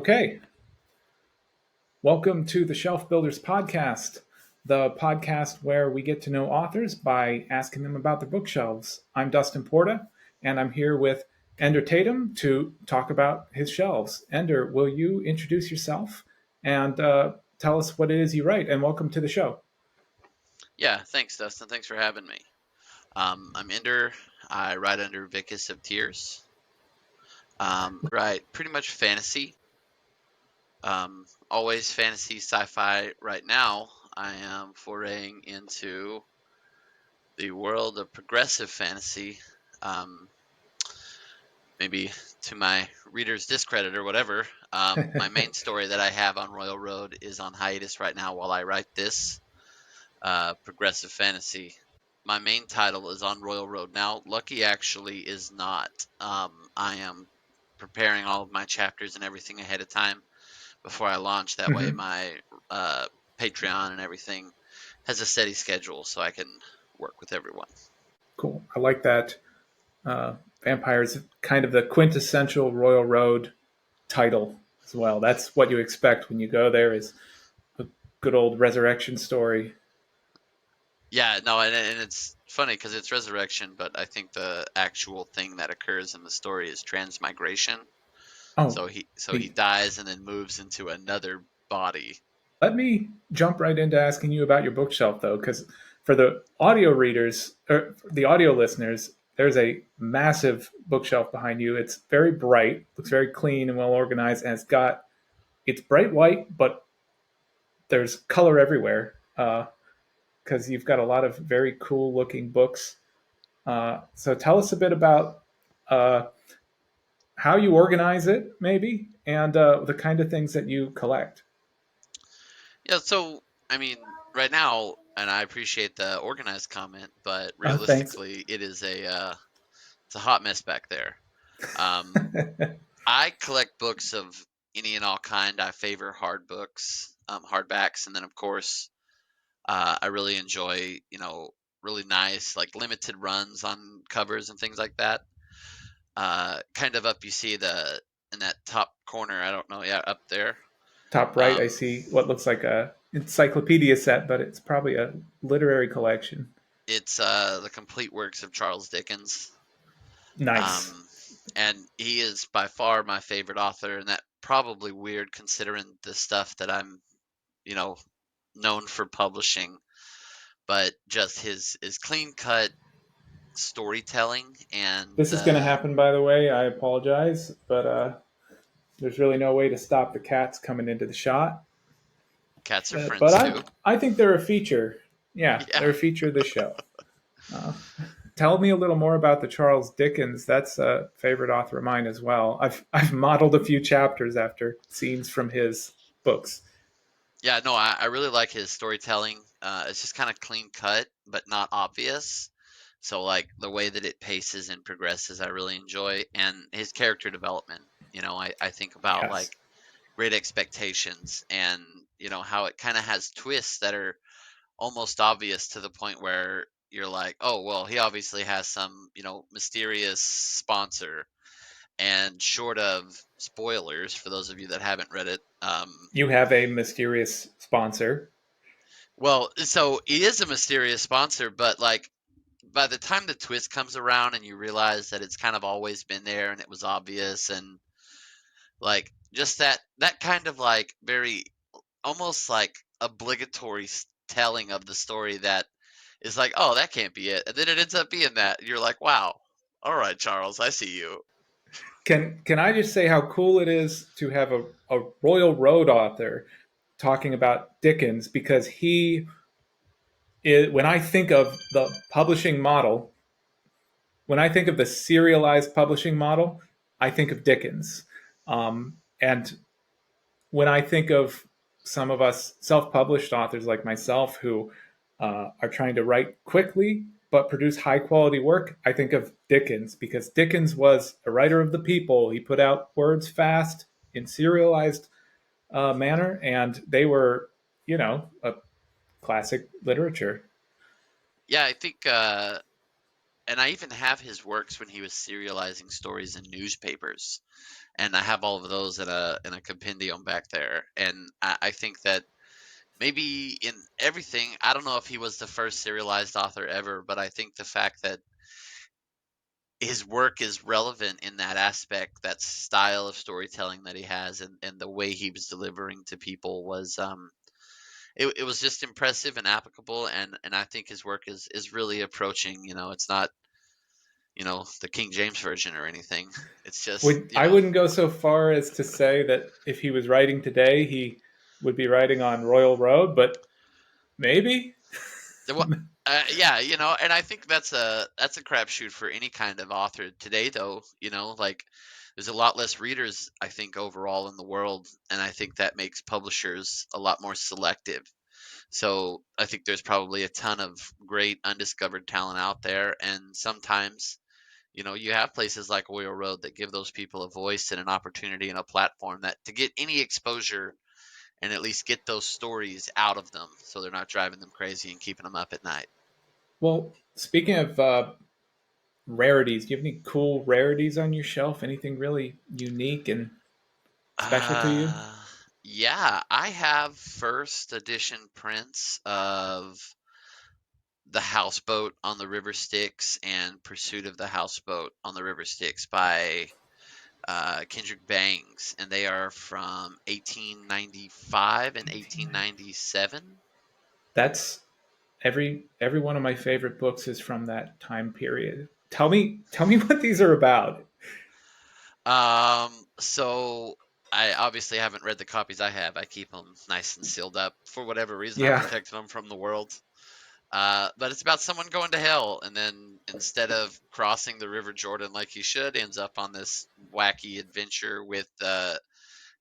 Okay, welcome to the Shelf Builders Podcast, the podcast where we get to know authors by asking them about their bookshelves. I'm Dustin Porta, and I'm here with Ender Tatum to talk about his shelves. Ender, will you introduce yourself and tell us what it is you write? And welcome to the show. Yeah, thanks, Dustin. Thanks for having me. I'm Ender. I write under VicusOfTears. Write pretty much fantasy. Always fantasy, sci-fi. Right now, I am foraying into the world of progressive fantasy. Um, Maybe to my reader's discredit or whatever. My main story that I have on Royal Road is on hiatus right now while I write this progressive fantasy. My main title is on Royal Road now. Lucky actually is not. I am preparing all of my chapters and everything ahead of time before I launch. That way, Mhm. my uh, Patreon and everything has a steady schedule, so I can work with everyone. Cool. I like that. Vampire's kind of the quintessential Royal Road title as well. That's what you expect when you go there is a good old resurrection story. Yeah, no, and it's funny because it's resurrection, but I think the actual thing that occurs in the story is transmigration. Oh, So he the dies and then moves into another body. let me jump right into asking you about your bookshelf, though, because for the audio readers or the audio listeners, there's a massive bookshelf behind you. It's very bright, looks very clean and well organized, and it's bright white, but there's color everywhere because you've got a lot of very cool looking books. So tell us a bit about uh, how you organize it, maybe, and the kind of things that you collect. Yeah, so I mean, right now, and I appreciate the organized comment, but Thanks. realistically, it's a hot mess back there. Um, I collect books of any and all kind. I favor hard books, hardbacks, and then of course, I really enjoy really nice like limited runs on covers and things like that. Kind of up, you see the in that top corner. I don't know, yeah, up there. Top right, Um, I see what looks like a encyclopedia set, but it's probably a literary collection. it's the complete works of Charles Dickens. Nice. Um, and he is by far my favorite author, and that probably weird considering the stuff that I'm, you know, known for publishing. But just his clean cut storytelling and This is going to happen, by the way. I apologize, but there's really no way to stop the cats coming into the shot. cats are But friends I, too. I think they're a feature. Yeah, Yeah. they're a feature of the show. Uh, Tell me a little more about the Charles Dickens. That's a favorite author of mine as well. I've modeled a few chapters after scenes from his books. Yeah, no, I really like his storytelling. It's just kind of clean cut, but not obvious. So like the way that it paces and progresses, I really enjoy, and his character development. I think about Yes. like Great Expectations and how it kind of has twists that are almost obvious to the point where you're like, oh well, he obviously has some mysterious sponsor. And short of spoilers for those of you that haven't read it, You have a mysterious sponsor. well, so he is a mysterious sponsor, but like by the time the twist comes around and you realize that it's kind of always been there and it was obvious, and like just that kind of like very almost like obligatory telling of the story that is like, oh, that can't be it, and then it ends up being that. You're like, wow, all right, Charles, I see you. Can I just say how cool it is to have a Royal Road author talking about Dickens because when I think of the publishing model, when I think of the serialized publishing model, I think of Dickens. And when I think of some of us self published authors like myself who are trying to write quickly but produce high quality work, I think of Dickens because Dickens was a writer of the people. He put out words fast in serialized manner, and they were, a classic literature. Yeah, I think and I even have his works when he was serializing stories in newspapers, and I have all of those in a compendium back there. And I think that maybe in everything, I don't know if he was the first serialized author ever, but I think the fact that his work is relevant in that aspect, that style of storytelling that he has, and the way he was delivering to people was it was just impressive and applicable, and I think his work is really approaching, it's not, the King James version or anything. It's just, I wouldn't go so far as to say that if he was writing today, he would be writing on Royal Road, but maybe. well, yeah, and I think that's a crapshoot for any kind of author today, though. Like there's a lot less readers, I think, overall in the world, and I think that makes publishers a lot more selective. So I think there's probably a ton of great undiscovered talent out there, and sometimes, you have places like Royal Road that give those people a voice and an opportunity and a platform that to get any exposure and at least get those stories out of them so they're not driving them crazy and keeping them up at night. Well, speaking of rarities, do you have any cool rarities on your shelf? Anything really unique and special to you? Uh, yeah, I have first edition prints of The Houseboat on the River Styx and Pursuit of the Houseboat on the River Styx by Kendrick Bangs, and they are from 1895 and 1897. That's every one of my favorite books is from that time period. Tell me what these are about. So I obviously haven't read the copies I have. I keep them nice and sealed up. For whatever reason, I Yeah, protected them from the world. But it's about someone going to hell, and then instead of crossing the River Jordan like he should, ends up on this wacky adventure with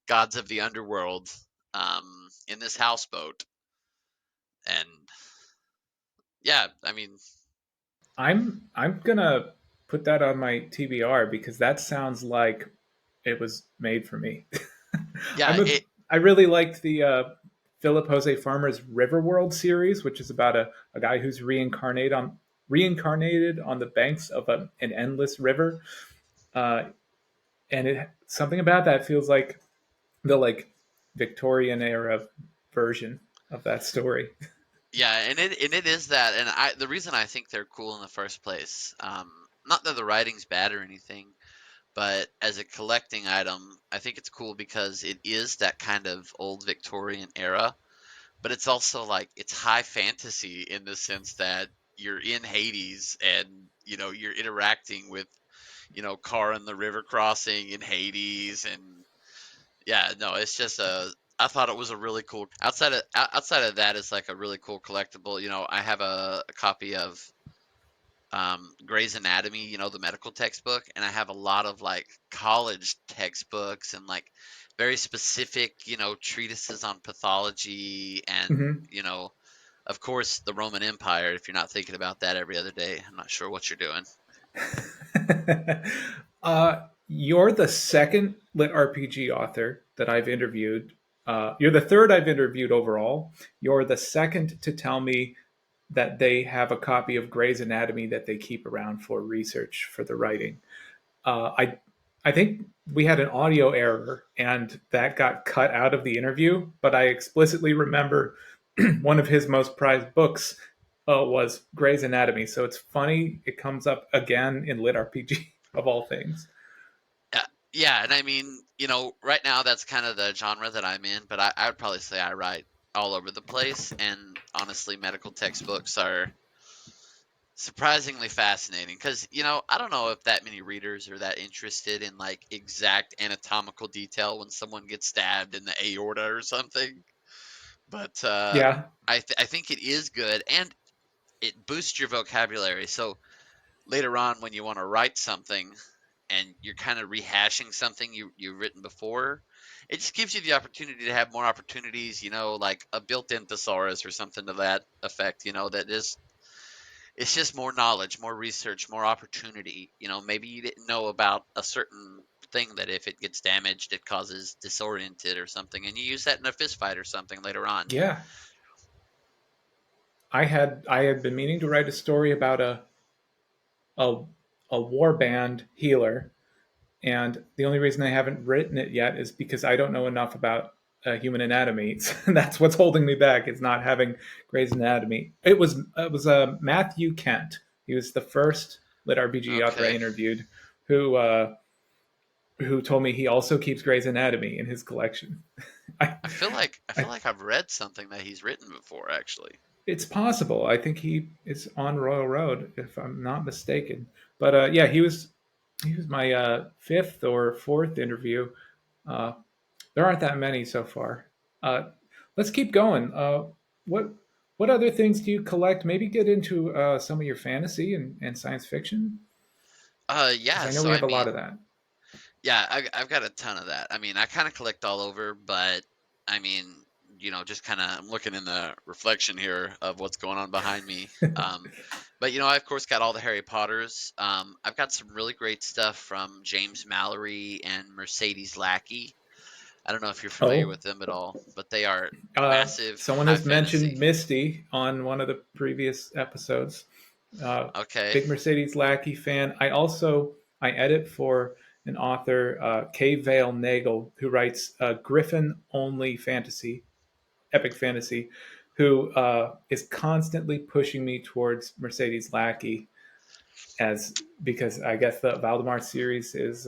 gods of the underworld in this houseboat. And yeah, I mean, I'm gonna put that on my TBR because that sounds like it was made for me. yeah, I'm a I really liked the Philip Jose Farmer's Riverworld series, which is about a guy who's reincarnated on the banks of an endless river, uh, and it something about that feels like the Victorian era version of that story. yeah, and it is that, and the reason I think they're cool in the first place, not that the writing's bad or anything, but as a collecting item, I think it's cool because it is that kind of old Victorian era, but it's also like it's high fantasy in the sense that you're in Hades and you're interacting with Car and the river crossing in Hades, and yeah, no, it's just a I thought it was a really cool outside of that is like a really cool collectible. I have a copy of Grey's Anatomy, the medical textbook, and I have a lot of like college textbooks and like very specific, treatises on pathology and, Mhm. you know, of course, the Roman Empire. If you're not thinking about that every other day, I'm not sure what you're doing. You're the second lit RPG author that I've interviewed. You're the third I've interviewed overall. You're the second to tell me that they have a copy of Grey's Anatomy that they keep around for research for the writing. Uh, I I think we had an audio error and that got cut out of the interview, but I explicitly remember one of his most prized books was Grey's Anatomy. So it's funny it comes up again in lit RPG of all things. Yeah, yeah, and I mean, right now that's kind of the genre that I'm in, but I would probably say I write all over the place, and honestly, medical textbooks are surprisingly fascinating because, I don't know if that many readers are that interested in like exact anatomical detail when someone gets stabbed in the aorta or something, but Yeah, I think it is good and it boosts your vocabulary. So later on, when you want to write something and you're kind of rehashing something you've written before, it just gives you the opportunity to have more opportunities, like a built-in thesaurus or something to that effect, that is it's just more knowledge, more research, more opportunity. Maybe you didn't know about a certain thing that if it gets damaged, it causes disoriented or something, and you use that in a fist fight or something later on. yeah. I had been meaning to write a story about a a war band healer, and the only reason I haven't written it yet is because I don't know enough about human anatomy. That's what's holding me back. It's not having Grey's Anatomy. It was Matthew Kent. He was the first LitRPG author I Okay. interviewed, who who told me he also keeps Grey's Anatomy in his collection. I, I feel I, like I've read something that he's written before, actually. it's possible. I think he is on Royal Road, if I'm not mistaken. But yeah, he was my fifth or fourth interview. Uh, there aren't that many so far. Uh, let's keep going. What what other things do you collect? Maybe get into some of your fantasy and science fiction, because Yeah. I know So we I have a lot mean, of that. yeah, I've got a ton of that. I mean, I kind of collect all over, but I mean, just kind of I'm looking in the reflection here of what's going on behind me. But I of course got all the Harry Potters. I've got some really great stuff from James Mallory and Mercedes Lackey. I don't know if you're familiar Oh, with them at all, but they are uh, massive someone high has mentioned fantasy. Misty on one of the previous episodes. Uh, Okay. Big Mercedes Lackey fan. I edit for an author, K. Vale Nagel, who writes Griffin only fantasy, epic fantasy, who is constantly pushing me towards Mercedes Lackey, as because I guess the Valdemar series is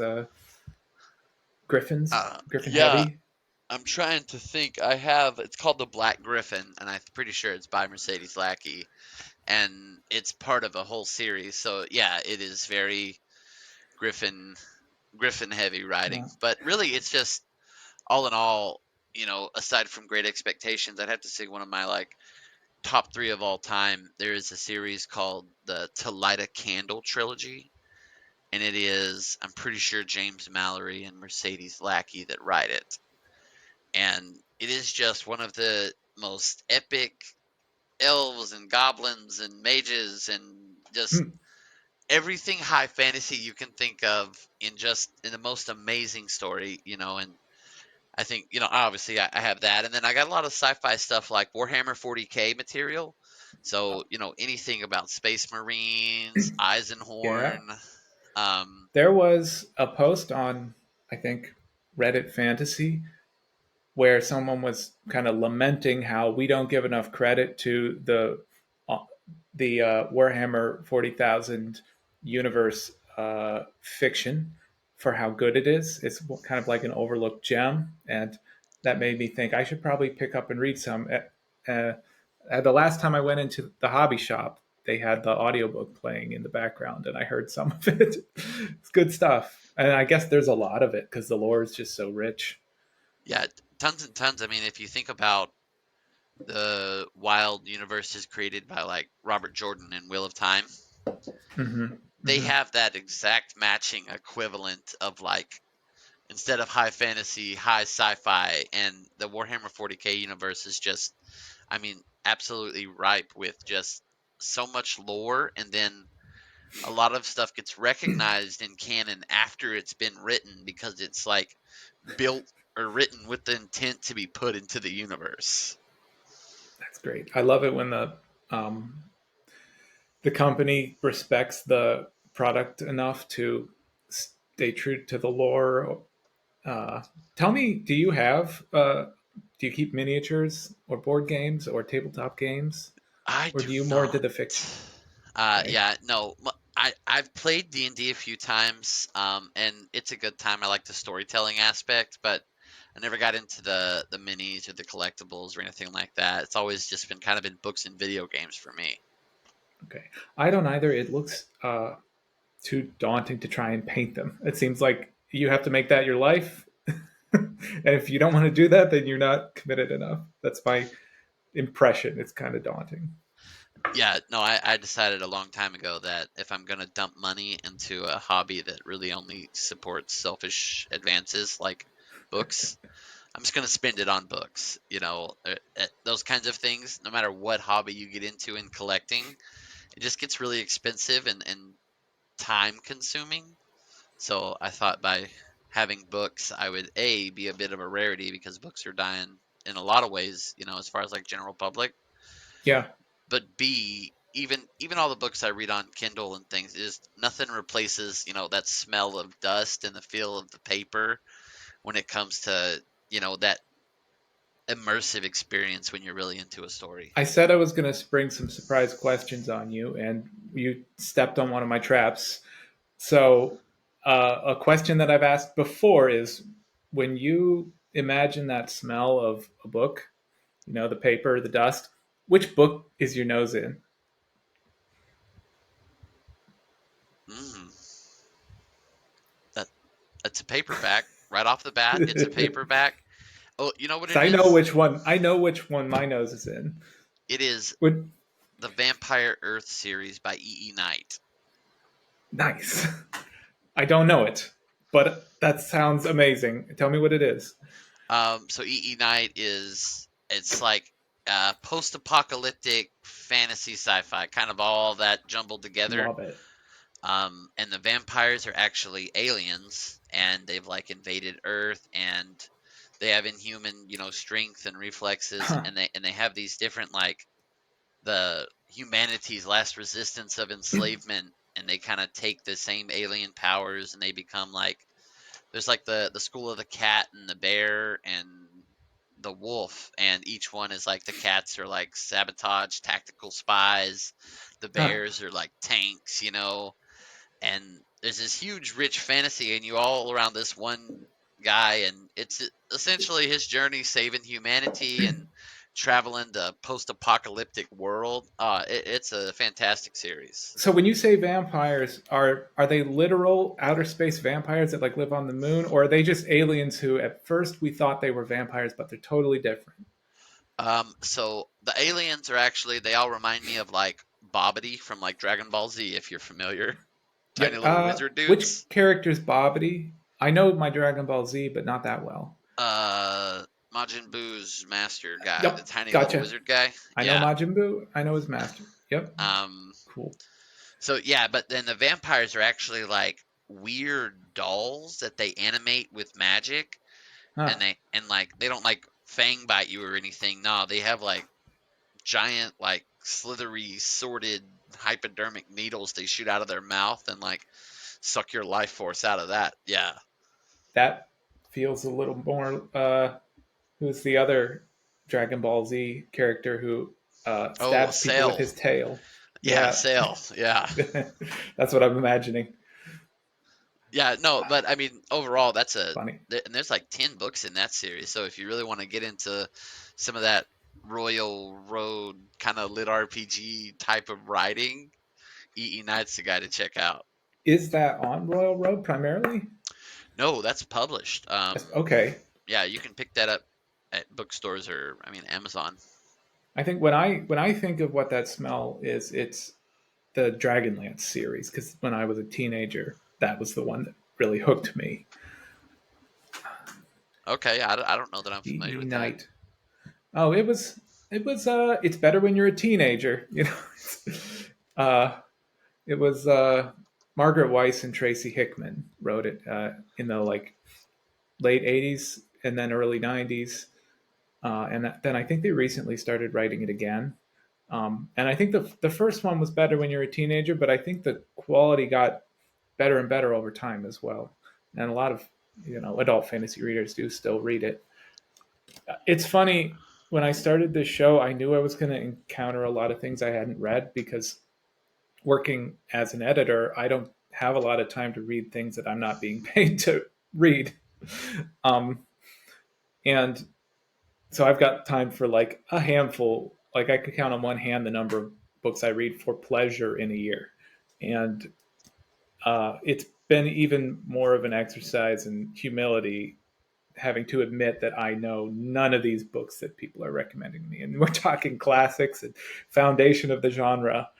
Griffin Yeah, heavy. I'm trying to think. I have it's called the Black Griffin, and I'm pretty sure it's by Mercedes Lackey, and it's part of a whole series. So yeah, it is very Griffin Griffin heavy writing. Uh, But really, it's just all in all, aside from Great Expectations, I'd have to say one of my like top three of all time. There is a series called the To Light a Candle trilogy, and it is I'm pretty sure James Mallory and Mercedes Lackey that write it, and it is just one of the most epic elves and goblins and mages and just hmm, everything high fantasy you can think of in the most amazing story, and I think, obviously I have that. And then I got a lot of sci-fi stuff like Warhammer 40K material. So, anything about Space Marines, yeah, Eisenhorn. Um, there was a post on, I think, Reddit Fantasy where someone was kind of lamenting how we don't give enough credit to uh, the Warhammer 40,000 universe fiction for how good it is. It's kind of like an overlooked gem, and that made me think I should probably pick up and read some. The last time I went into the hobby shop, they had the audiobook playing in the background, and I heard some of it. It's good stuff, and I guess there's a lot of it because the lore is just so rich. yeah, tons and tons. I mean, if you think about the wild universes created by like Robert Jordan and Wheel of Time, Mm-hmm. they Mm-hmm. have that exact matching equivalent of like instead of high fantasy, high sci-fi, and the Warhammer 40K universe is just, I mean, absolutely ripe with just so much lore, and then a lot of stuff gets recognized in canon after it's been written because it's like built or written with the intent to be put into the universe. That's great. I love it when um, the company respects the product enough to stay true to the lore. Uh, Tell me, do you keep miniatures or board games or tabletop games, I or do do you more into not. the fiction? Okay, Yeah, no. I've played D&D a few times, and it's a good time. I like the storytelling aspect, but I never got into the minis or the collectibles or anything like that. It's always just been kind of in books and video games for me. okay. I don't either. It looks too daunting to try and paint them. It seems like you have to make that your life. And if you don't want to do that, then you're not committed enough. That's my impression. It's kind of daunting. Yeah, no, I decided a long time ago that if I'm gonna dump money into a hobby that really only supports selfish advances like books, I'm just gonna spend it on books. Those kinds of things. No matter what hobby you get into in collecting, it just gets really expensive and time consuming. So I thought by having books, I would A, be a bit of a rarity because books are dying in a lot of ways, as far as like general public, Yeah. but B, even all the books I read on Kindle and things is nothing replaces, that smell of dust and the feel of the paper when it comes to, that immersive experience when you're really into a story. I said I was going to spring some surprise questions on you, and you stepped on one of my traps. So, a question that I've asked before is when you imagine that smell of a book, the paper, the dust, which book is your nose in? Mm, that it's a paperback right off the bat. It's a paperback. Oh, you know what So it is? I know which one my nose is in. It is Would the Vampire Earth series by E. Knight. nice. I don't know it, but that sounds amazing. Tell me what it is. So E. Knight it's like post-apocalyptic fantasy sci-fi, kind of all that jumbled together. Love it. And the vampires are actually aliens, and they've like invaded Earth, and they have inhuman, strength and reflexes, Huh. and they have these different like the humanity's last resistance of enslavement, and they kind of take the same alien powers, and they become like there's like the school of the cat and the bear and the wolf, and each one is like the cats are like sabotage tactical spies, the Huh. bears are like tanks, and there's this huge rich fantasy and you all around this one guy, and it's essentially his journey saving humanity and traveling the post-apocalyptic world. It's a fantastic series. So when you say vampires, are they literal outer space vampires that like live on the moon, or are they just aliens who at first we thought they were vampires, but they're totally different? So the aliens are actually they all remind me of like Bobbity from like Dragon Ball Z, if you're familiar. Tiny Yep. little wizard Which dudes. character's Bobbity? I know my Dragon Ball Z, but not that well. Uh, Majin Buu's master guy, the Yep. tiny little Gotcha. wizard guy. I know Yeah. Majin Buu. I know his master. Yep. Um, Cool. So yeah, but then the vampires are actually like weird dolls that they animate with magic, Huh. and they don't like fang bite you or anything. No, they have like giant like slithery sorted hypodermic needles they shoot out of their mouth and like suck your life force out of that. Yeah. That feels a little more. Who's the other Dragon Ball Z character who Oh, stabs people with Sail. his tail? Yeah, Yeah, Sail. Yeah. that's what I'm imagining. Yeah, no, but I mean, overall, Funny. and there's like 10 books in that series. So if you really want to get into some of that Royal Road kind of lit RPG type of writing, E.E. Knight's the guy to check out. Is that on Royal Road primarily? No, that's published. Okay. Yeah, you can pick that up at bookstores or, I mean, Amazon. I think when I think of what that smell is, it's the Dragonlance series because when I was a teenager, that was the one that really hooked me. Okay, I don't know that I'm familiar E. with that. Knight. Oh, it's better when you're a teenager, uh it was Margaret Weiss and Tracy Hickman wrote it in the like late 80s and then early 90s. And then I think they recently started writing it again. And I think the first one was better when you're a teenager, but I think the quality got better and better over time as well. And a lot of adult fantasy readers do still read it. It's funny, when I started this show, I knew I was going to encounter a lot of things I hadn't read because working as an editor, I don't have a lot of time to read things that I'm not being paid to read. Um, and so I've got time for like a handful, like I could count on one hand the number of books I read for pleasure in a year. And it's been even more of an exercise in humility having to admit that I know none of these books that people are recommending me. And we're talking classics and foundation of the genre.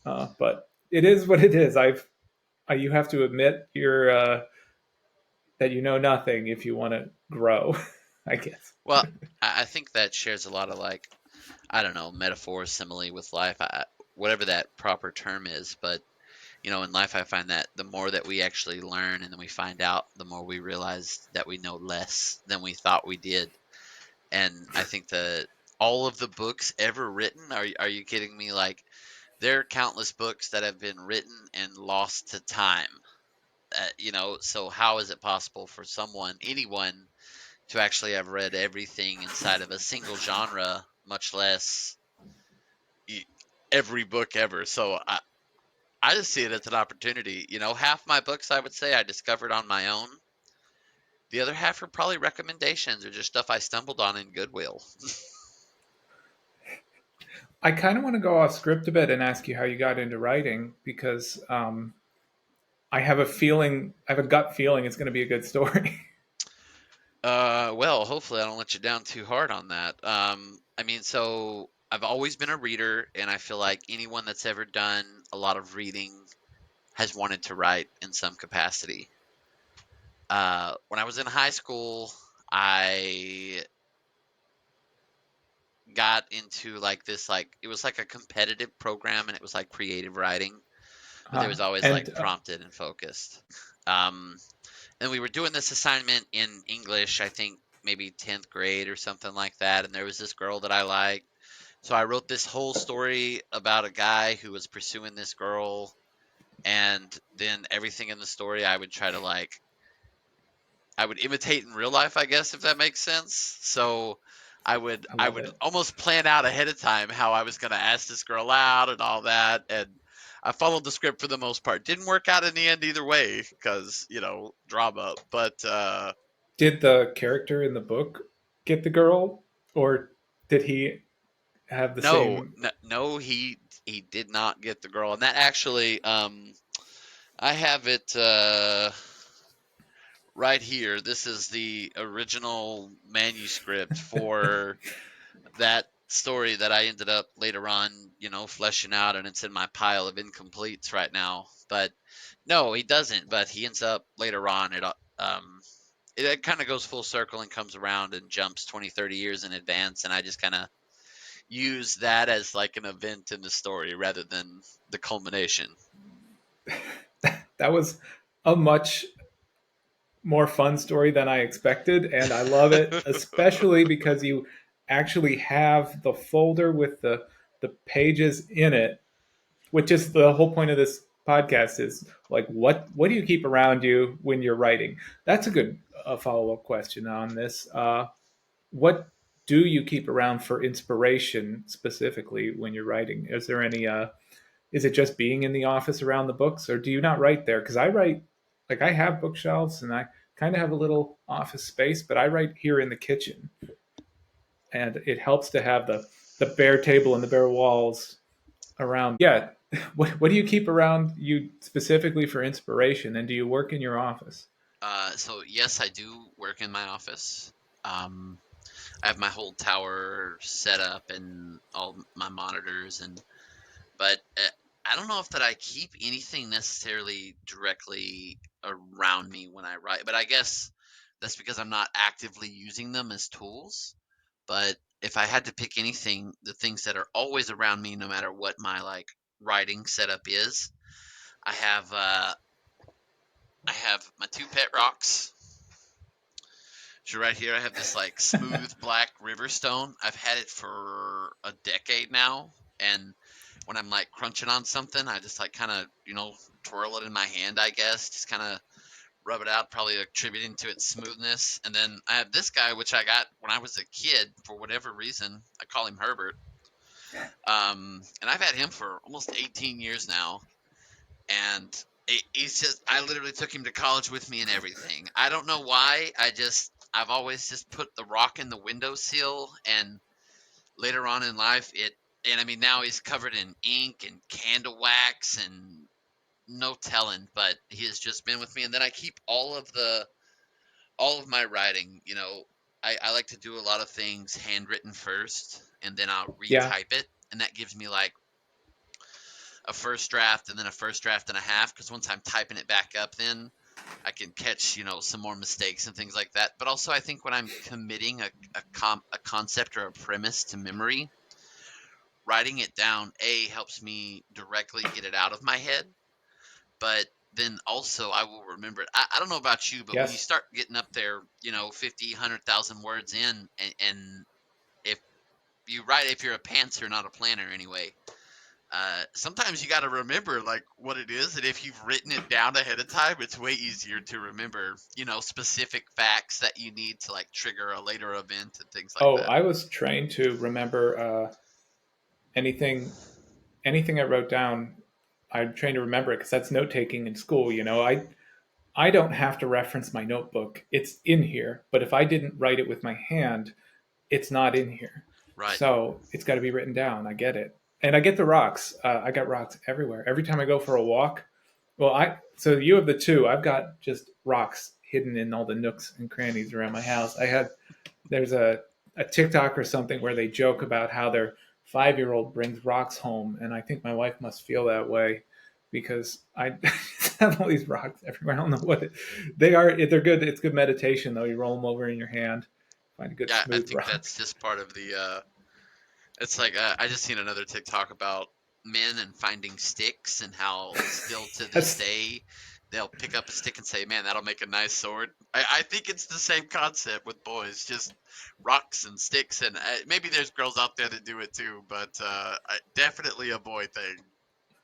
But it is what it is. You have to admit that you know nothing if you want to grow, I guess. Well, I think that shares a lot of like, I don't know, metaphor, simile with life, whatever that proper term is. But in life, I find that the more that we actually learn and then we find out, the more we realize that we know less than we thought we did. And I think that all of the books ever written, are you kidding me? Like there are countless books that have been written and lost to time. So how is it possible for anyone, to actually have read everything inside of a single genre, much less e- every book ever? So I just see it as an opportunity. Half my books I would say I discovered on my own. The other half are probably recommendations or just stuff I stumbled on in Goodwill. I kind of want to go off script a bit and ask you how you got into writing because I have a feeling, I have a gut feeling it's going to be a good story. Well, hopefully I don't let you down too hard on that. So I've always been a reader, and I feel like anyone that's ever done a lot of reading has wanted to write in some capacity. When I was in high school, I got into like this, like it was like a competitive program, and it was like creative writing, but there was always and like prompted and focused. Um, and we were doing this assignment in English, I think maybe 10th grade or something like that. And there was this girl that I liked. So I wrote this whole story about a guy who was pursuing this girl. And then everything in the story I would try to I would imitate in real life, I guess, if that makes sense. So I would I I love would it. almost plan out ahead of time how I was going to ask this girl out and all that. And I followed the script for the most part. Didn't work out in the end either way because, drama. But Did the character in the book get the girl, or did he have the no, same? no, he did not get the girl. And that actually, I have it right here. This is the original manuscript for that story that I ended up later on, fleshing out, and it's in my pile of incompletes right now. But no, he doesn't. But he ends up later on. It kind of goes full circle and comes around and jumps 20, 30 years in advance, and I just kind of use that as like an event in the story rather than the culmination. That was a much more fun story than I expected, and I love it, especially because you actually have the folder with the pages in it, which is the whole point of this podcast. Is like, what do you keep around you when you're writing? That's a good follow up question on this. What do you keep around for inspiration specifically when you're writing? Is there any is it just being in the office around the books, or do you not write there? Because I write, like, I have bookshelves and I kind of have a little office space, but I write here in the kitchen, and it helps to have the bare table and the bare walls around. Yeah, what do you keep around you specifically for inspiration, and do you work in your office? So yes, I do work in my office. Um, I have my whole tower set up and all my monitors, but I don't know if that I keep anything necessarily directly around me when I write. But I guess that's because I'm not actively using them as tools. But if I had to pick anything, the things that are always around me, no matter what my writing setup is, I have uh, I have my two pet rocks. So right here, I have this like smooth black river stone. I've had it for a decade now, and when I'm like crunching on something, I just like kind of twirl it in my hand. I guess just kind of rub it out, probably attributing to its smoothness. And then I have this guy, which I got when I was a kid for whatever reason. I call him Herbert. And I've had him for almost 18 years now, and he's just I literally took him to college with me and everything. I don't know why. I've always just put the rock in the windowsill, and later on in life and I mean now he's covered in ink and candle wax and no telling, but he has just been with me. And then I keep all of my writing. I like to do a lot of things handwritten first, and then I'll Yeah, retype it, and that gives me like a first draft and then a first draft and a half, because once I'm typing it back up, then I can catch some more mistakes and things like that. But also, I think when I'm committing a concept or a premise to memory, writing it down helps me directly get it out of my head, but then also I will remember it. I don't know about you, but when you yes. start getting up there, 50, 100,000 words in, and if you write, if you're a pantser, not a planner anyway, sometimes you got to remember like what it is, and if you've written it down ahead of time, it's way easier to remember, specific facts that you need to like trigger a later event and things like Oh, that. I was trained to remember anything anything I wrote down. I'm trained to remember it because that's note taking in school. I don't have to reference my notebook; it's in here. But if I didn't write it with my hand, it's not in here. Right. So it's got to be written down. I get it, and I get the rocks. I got rocks everywhere. Every time I go for a walk, well, I so you have the two. I've got just rocks hidden in all the nooks and crannies around my house. There's a TikTok or something where they joke about how their 5-year-old brings rocks home, and I think my wife must feel that way because I have all these rocks everywhere. I don't know what they are. They're good. It's good meditation though. You roll them over in your hand, find a good Yeah, I smooth think rock. that's just part of the. It's like I just seen another TikTok about men and finding sticks and how still to this Yes, day they'll pick up a stick and say, "Man, that'll make a nice sword." I think it's the same concept with boys, just rocks and sticks, and maybe there's girls out there that do it too, but definitely a boy thing.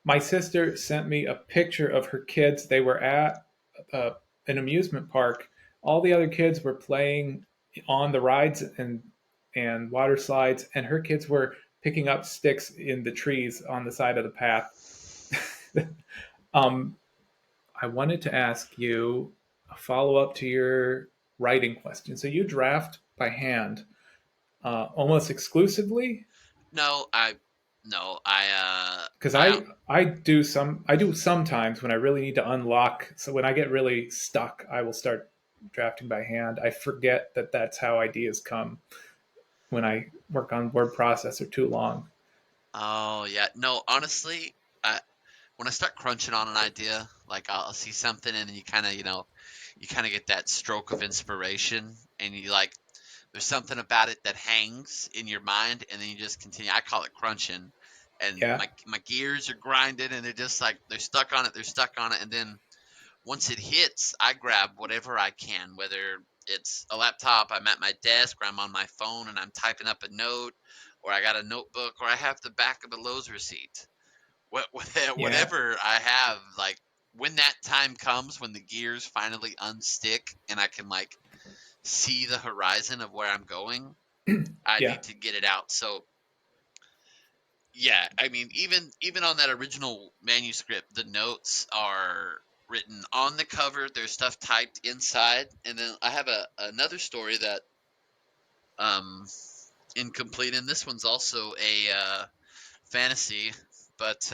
my sister sent me a picture of her kids. They were at uh, an amusement park. All the other kids were playing on the rides and water slides, and her kids were picking up sticks in the trees on the side of the path. um, I wanted to ask you a follow up to your writing question. So you draft by hand almost exclusively, No, I no, because I I do sometimes when I really need to unlock. So when I get really stuck, I will start drafting by hand. I forget that that's how ideas come when I work on word processor too long. oh yeah, no, honestly, I when I start crunching on an idea, like I'll see something and then you kind of get that stroke of inspiration and you like there's something about it that hangs in your mind and then you just continue. I call it crunching. And Yeah, my gears are grinding and they're just like they're stuck on it and then once it hits, I grab whatever I can, whether it's a laptop, I'm at my desk, or I'm on my phone and I'm typing up a note, or I got a notebook, or I have the back of a Lowe's receipt. yeah, Whatever I have, like when that time comes, when the gears finally unstick and I can like see the horizon of where I'm going, I yeah. need to get it out. So yeah, I mean, even on that original manuscript, the notes are written on the cover. There's stuff typed inside, and then I have another story that um incomplete, and this one's also a fantasy, but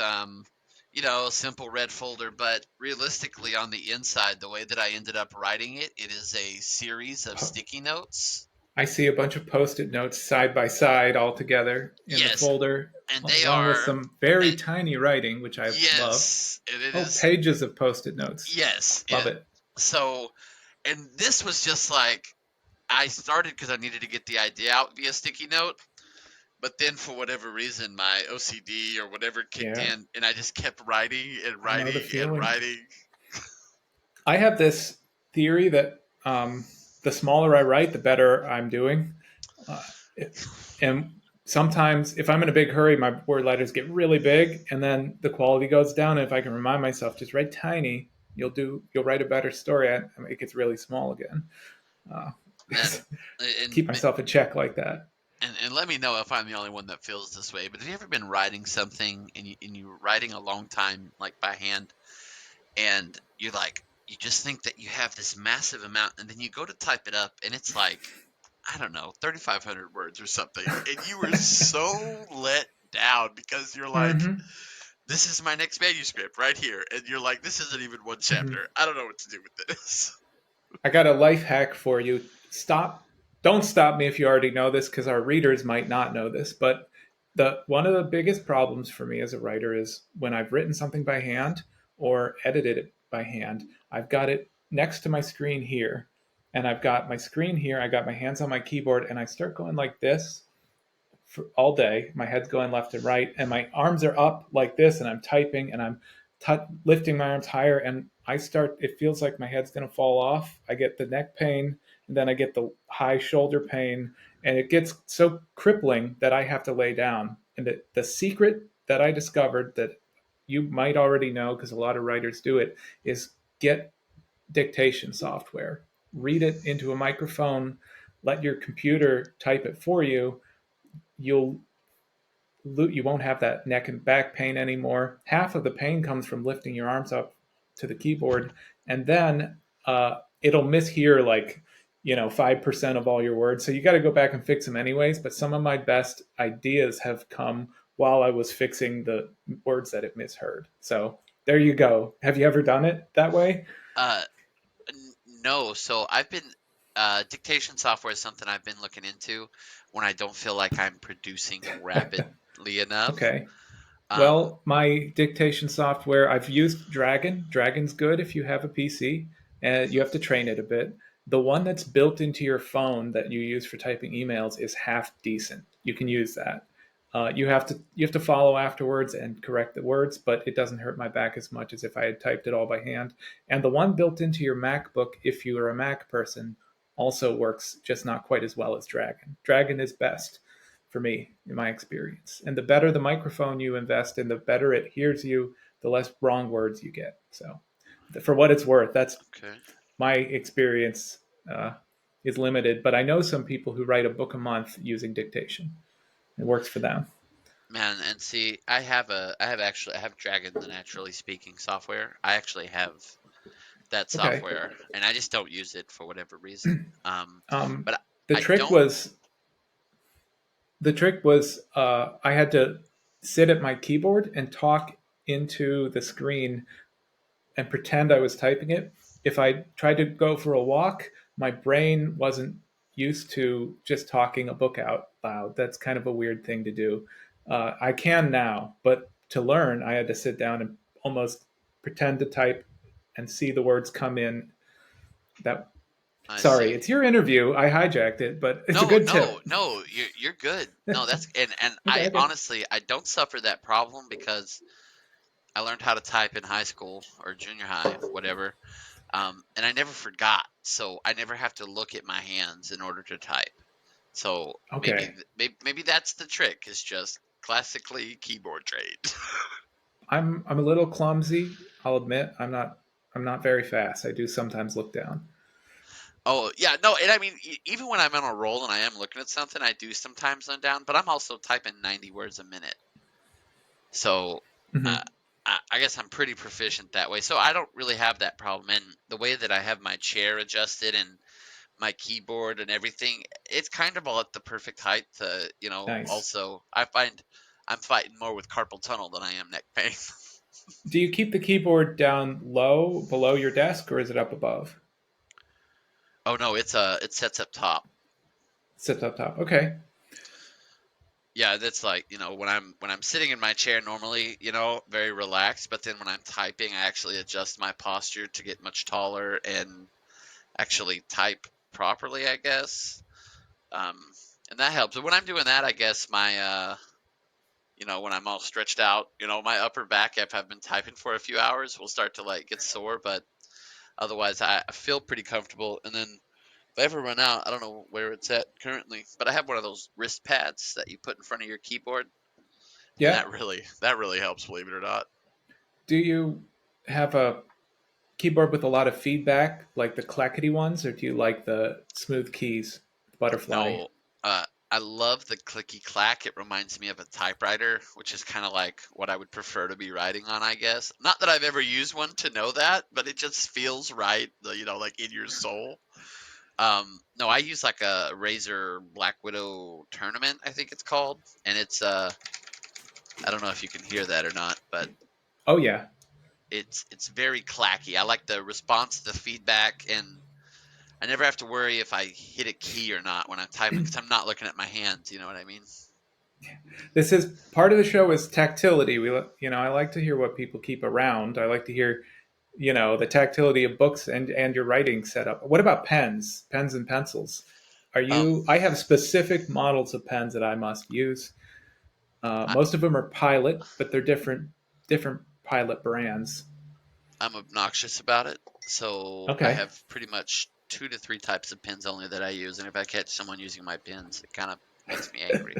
simple red folder. But realistically, on the inside, the way that I ended up writing it, it is a series of sticky notes. I see a bunch of post-it notes side by side all together in the Yes, folder, and they along with are. some very And tiny writing, which I love. yes, and it Oh, is. pages of post-it notes. Yes, Love and it. so and this was just like I started because I needed to get the idea out via sticky note, but then for whatever reason my OCD or whatever kicked Yeah, in, and I just kept writing and I know the writing and feeling. writing. I have this theory that the smaller I write, the better I'm doing. Uh, it, and sometimes, if I'm in a big hurry, my word letters get really big, and then the quality goes down. And if I can remind myself, just write tiny, you'll write a better story. It gets really small again. Uh, And and keep myself in check like that. and let me know if I'm the only one that feels this way. But have you ever been writing something and you're writing a long time like by hand, and you're like you just think that you have this massive amount, and then you go to type it up, and it's like I don't know, 3,500 words or something. And you were so let down because you're like, Mm-hmm. this is my next manuscript right here. And you're like, this isn't even one Mm-hmm. chapter. I don't know what to do with this. I got a life hack for you. Don't stop me if you already know this, because our readers might not know this. But the one of the biggest problems for me as a writer is when I've written something by hand or edited it by hand. I've got it next to my screen here, and I've got my screen here. I got my hands on my keyboard, and I start going like this for all day. My head's going left and right, and my arms are up like this, and I'm typing, and I'm lifting my arms higher, and I start. It feels like my head's going to fall off. I get the neck pain, and then I get the high shoulder pain, and it gets so crippling that I have to lay down. And the secret that I discovered that you might already know because a lot of writers do it is get dictation software. Read it into a microphone, let your computer type it for you. You'll you won't have that neck and back pain anymore. Half of the pain comes from lifting your arms up to the keyboard, and then it'll mishear like 5% of all your words. So you got to go back and fix them anyways. But some of my best ideas have come while I was fixing the words that it misheard. So there you go. Have you ever done it that way? Uh, no, so I've been dictation software is something I've been looking into when I don't feel like I'm producing rapidly enough. Okay. Um, Well, my dictation software, I've used Dragon. Dragon's good if you have a PC, and you have to mhm. train it a bit. The one that's built into your phone that you use for typing emails is half decent. You can use that. You have to follow afterwards and correct the words, but it doesn't hurt my back as much as if I had typed it all by hand. And the one built into your MacBook, if you are a Mac person, also works, just not quite as well as Dragon. Dragon is best for me in my experience. And the better the microphone you invest in, the better it hears you, the less wrong words you get. So, for what it's worth, that's Okay. my experience uh, is limited. But I know some people who write a book a month using dictation. It works for them. Man, and see, I have Dragon, the naturally speaking software. I actually have that Okay. software, and I just don't use it for whatever reason. Um, But the I trick don't. was I had to sit at my keyboard and talk into the screen and pretend I was typing it. If I tried to go for a walk, my brain wasn't used to just talking a book out loud. That's kind of a weird thing to do. I can now, but to learn, I had to sit down and almost pretend to type and see the words come in. That I Sorry, see. it's your interview. I hijacked it, but it's a No, good tip. no, no. You're good. No, that's and Okay, I okay. honestly I don't suffer that problem because I learned how to type in high school or junior high, whatever. And I never forgot, so I never have to look at my hands in order to type. So Okay. maybe that's the trick. Is just classically keyboard trained. I'm a little clumsy. I'll admit I'm not very fast. I do sometimes look down. Oh yeah, no, and I mean even when I'm on a roll and I am looking at something, I do sometimes slow down, but I'm also typing 90 words a minute. So uh, Hmm. I guess I'm pretty proficient that way. So I don't really have that problem. And the way that I have my chair adjusted and my keyboard and everything, it's kind of all at the perfect height. Nice. Also, I find I'm fighting more with carpal tunnel than I am neck pain. Do you keep the keyboard down low below your desk or is it up above? Oh no, it sets up top. It sits up top. Okay. Yeah, that's like, when I'm sitting in my chair normally, very relaxed, but then when I'm typing, I actually adjust my posture to get much taller and actually type properly, I guess. Um, and that helps. And when I'm doing that, I guess when I'm all stretched out, my upper back, if I've been typing for a few hours, will start to like get sore. But otherwise, I feel pretty comfortable. And then if I ever run out, I don't know where it's at currently, but I have one of those wrist pads that you put in front of your keyboard, and Yeah. that really helps, believe it or not. Do you have a keyboard with a lot of feedback, like the clackety ones, or do you like the smooth keys, butterfly? No, I love the clicky clack. It reminds me of a typewriter, which is kind of like what I would prefer to be writing on, I guess. Not that I've ever used one to know that, but it just feels right, like in your soul. No, I use like a Razer Black Widow Tournament, I think it's called, and I don't know if you can hear that or not, but Oh yeah. it's very clacky. I like the response, the feedback, and I never have to worry if I hit a key or not when I'm typing because I'm not looking at my hands. You know what I mean? This is part of the show is tactility. I like to hear what people keep around. I like to hear, the tactility of books and your writing setup. What about pens, pens and pencils? Um, I have specific models of pens that I must use. I, Most of them are Pilot, but they're different Pilot brands. I'm obnoxious about it, so I Okay. have pretty much 2 to 3 types of pins only that I use, and if I catch someone using my pins, it kind of makes me angry.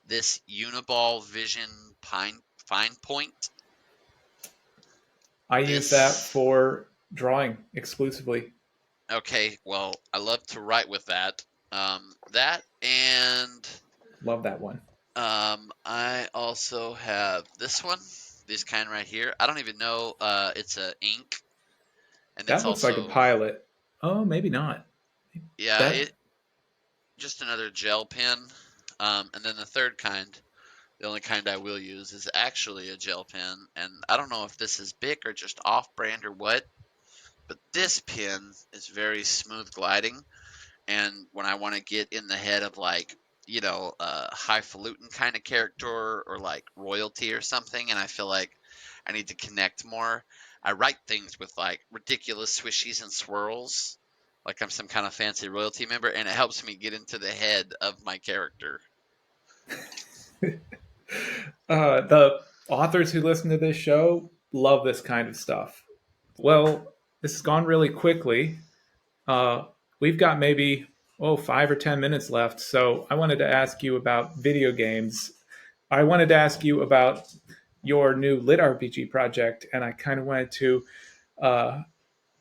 This Uniball Vision Fine Point. I use that This for drawing exclusively. Okay, well, I love to write with that. That and Love that one. I also have this one, this kind right here. I don't even know. It's a ink, and it's That looks like a also pilot. Oh, maybe not. yeah, That it just another gel pen. And then the third kind, the only kind I will use is actually a gel pen, and I don't know if this is Bic or just off-brand or what, but this pen is very smooth gliding. And when I want to get in the head of like, a highfalutin kind of character or like royalty or something, and I feel like I need to connect more, I write things with like ridiculous swishies and swirls, like I'm some kind of fancy royalty member, and it helps me get into the head of my character. the authors who listen to this show love this kind of stuff. Well, this has gone really quickly. We've got maybe 5 or 10 minutes left, so I wanted to ask you about video games. I wanted to ask you about your new LitRPG project, and I kind of wanted to uh,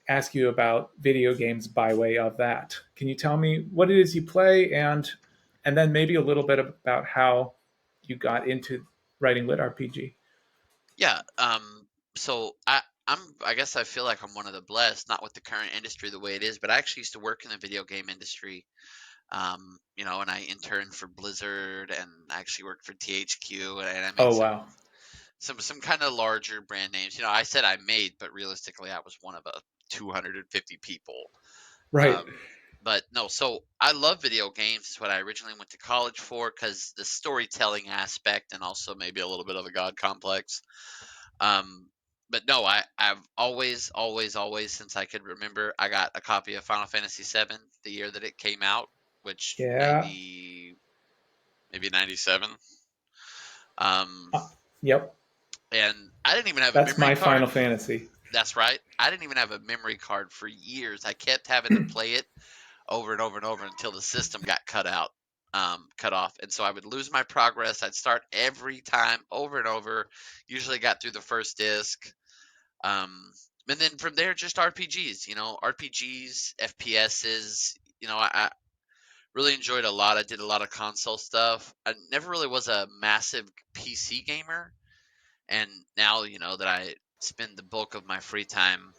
ask you about video games by way of that. Can you tell me what it is you play, and then maybe a little bit about how you got into writing LitRPG? Yeah. So I guess I feel like I'm one of the blessed, not with the current industry the way it is, but I actually used to work in the video game industry. And I interned for Blizzard, and I actually worked for THQ, and I made Oh some wow, some kind of larger brand names. I said I made, but realistically, I was one of a 250 people. right? Um, but no, so I love video games. It's what I originally went to college for because the storytelling aspect and also maybe a little bit of a god complex. Um, but no, I've always, always, always since I could remember, I got a copy of Final Fantasy VII the year that it came out, which Yeah. 90 maybe 97. Um, Uh, yep. and I didn't even have a That's memory my card. Final Fantasy. That's right. I didn't even have a memory card for years. I kept having to play it over and over and over until the system got cut off. And so I would lose my progress. I'd start every time over and over. Usually got through the first disc. Um, and then from there, just RPGs. RPGs, FPSs. I really enjoyed a lot. I did a lot of console stuff. I never really was a massive PC gamer, and now that I spend the bulk of my free time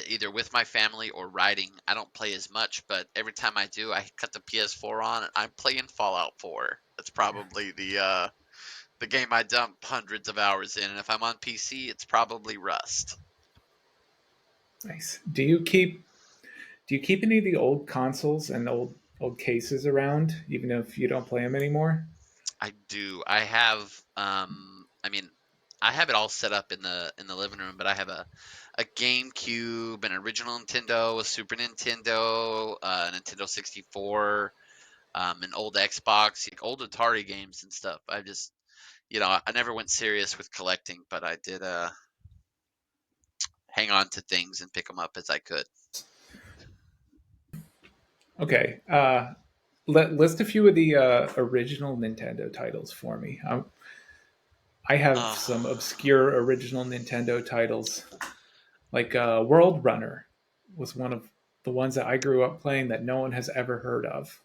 either with my family or writing. I don't play as much, but every time I do, I cut the PS4 on and I'm playing Fallout 4. That's probably the game I dump hundreds of hours in, and if I'm on PC, it's probably Rust. Nice. Do you keep any of the old consoles and old cases around, even if you don't play them anymore? I do. I have. I mean, I have it all set up in the living room, but I have a GameCube, an original Nintendo, a Super Nintendo, a Nintendo 64, an old Xbox, like old Atari games and stuff. I never went serious with collecting, but I did hang on to things and pick them up as I could. Okay. List a few of the original Nintendo titles for me. I have Uh, some obscure original Nintendo titles, like World Runner was one of the ones that I grew up playing that no one has ever heard of.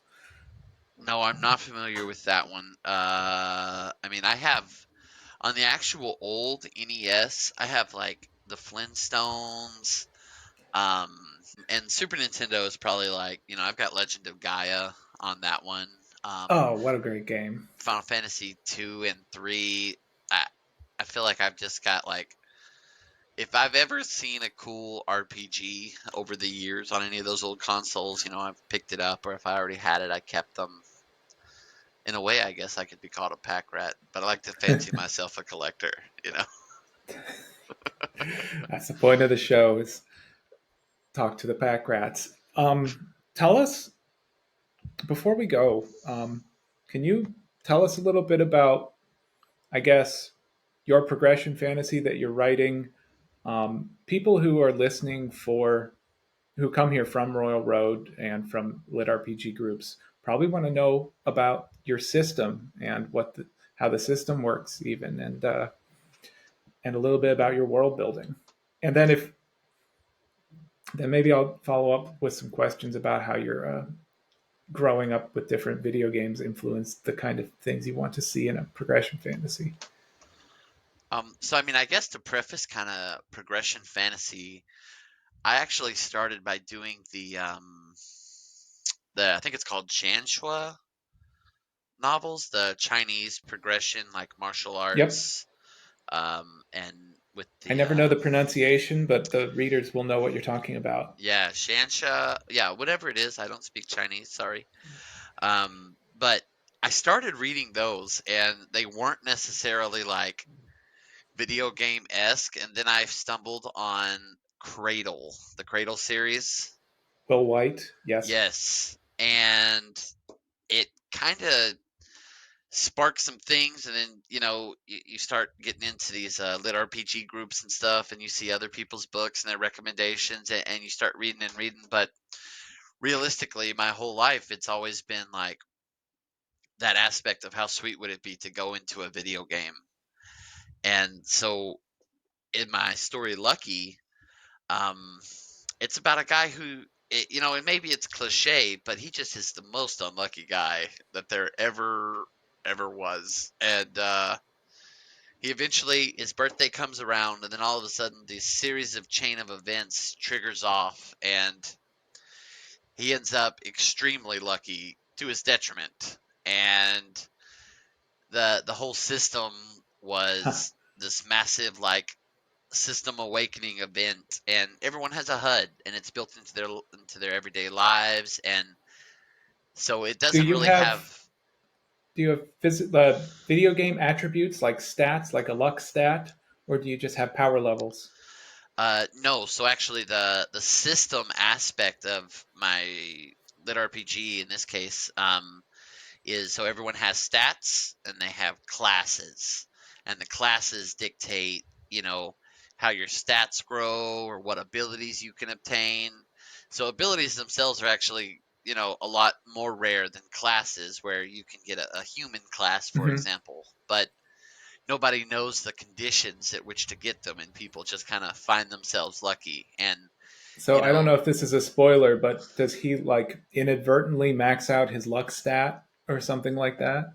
no, I'm not familiar with that one. I mean, I have on the actual old NES, I have like the Flintstones, um, and Super Nintendo is probably like I've got Legend of Gaia on that one. Oh, what a great game! Final Fantasy 2 and 3. I feel like I've just got like if I've ever seen a cool RPG over the years on any of those old consoles, I've picked it up, or if I already had it, I kept them. In a way, I guess I could be called a pack rat, but I like to fancy myself a collector, you know? That's the point of the show is talk to the pack rats. Tell us before we go. Can you tell us a little bit about, I guess, your progression fantasy that you're writing? People who are listening who come here from Royal Road and from Lit RPG groups probably want to know about your system and how the system works, even, and a little bit about your world building. And then maybe I'll follow up with some questions about how your growing up with different video games influenced the kind of things you want to see in a progression fantasy. So I mean, I guess to preface kind of progression fantasy, I actually started by doing the I think it's called Janshua novels, the Chinese progression like martial Yep. arts, and with I the never know the pronunciation, but the readers will know what you're talking about. yeah, Shansha, yeah, whatever it is. I don't speak Chinese, sorry. But I started reading those, and they weren't necessarily like video game esque. And then I stumbled on Cradle, the Cradle series. Will White, yes. Yes, and it kind of sparked some things, and then you start getting into these lit RPG groups and stuff, and you see other people's books and their recommendations, and you start reading and reading. But realistically, my whole life, it's always been like that aspect of how sweet would it be to go into a video game. And so in my story Lucky, um, it's about a guy who, and maybe it's cliche, but he just is the most unlucky guy that there ever was. And he eventually, his birthday comes around, and then all of a sudden, this series of chain of events triggers off, and he ends up extremely lucky to his detriment. And the whole system Huh. was this massive like system awakening event, and everyone has a HUD, and it's built into their everyday lives, and so it Do doesn't you really have have. video game attributes like stats, like a luck stat, or do you just have power levels? No, so actually the system aspect of my lit RPG in this case, is so everyone has stats and they have classes, and the classes dictate, how your stats grow or what abilities you can obtain. So abilities themselves are actually, a lot more rare than classes, where you can get a human class, for Hmm. example, but nobody knows the conditions at which to get them, and people just kind of find themselves lucky. And So you I don't know know if this is a spoiler, but does he like inadvertently max out his luck stat or something like that?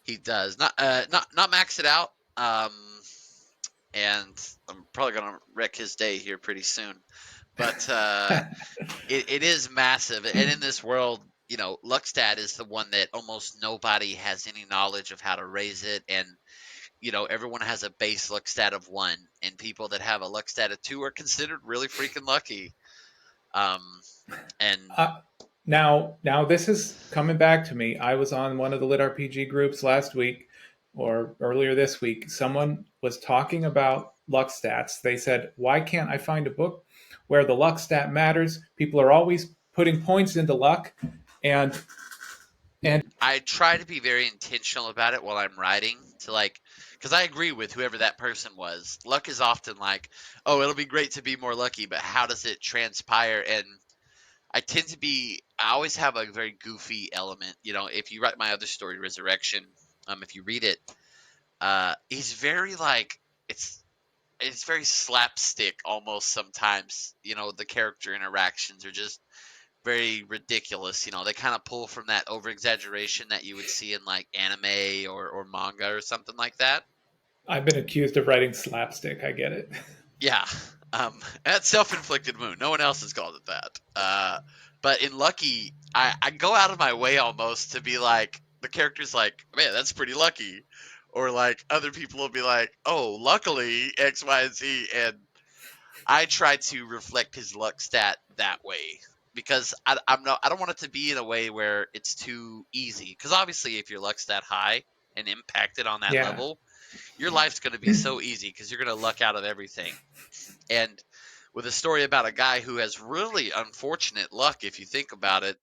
he does not max it out. And I'm probably gonna wreck his day here pretty soon. But it is massive, and in this world, Luckstad is the one that almost nobody has any knowledge of how to raise it, and everyone has a base Luckstad of 1, and people that have a Luckstad of 2 are considered really freaking lucky. Um, and Uh, now this is coming back to me. I was on one of the lit RPG groups last week or earlier this week. Someone was talking about luck stats. They said, "Why can't I find a book where the luck stat matters? People are always putting points into luck." And I try to be very intentional about it while I'm writing, to like, because I agree with whoever that person was. Luck is often like, oh, it'll be great to be more lucky, but how does it transpire? And I always have a very goofy element. If you write my other story, Resurrection, if you read it, he's very like, it's very slapstick almost sometimes. The character interactions are just very ridiculous. They kind of pull from that over exaggeration that you would see in like anime or manga or something like that. I've been accused of writing slapstick. I get it. Yeah, that's self-inflicted wound. No one else has called it that. But in Lucky, I go out of my way almost to be like, the character's like, man, that's pretty lucky, or like other people will be like, oh, luckily X, Y, and Z, and I try to reflect his luck stat that way, because I don't want it to be in a way where it's too easy. Because obviously, if your luck's that high and impacted on that Yeah. level, your life's going to be so easy because you're going to luck out of everything. And with a story about a guy who has really unfortunate luck, if you think about it,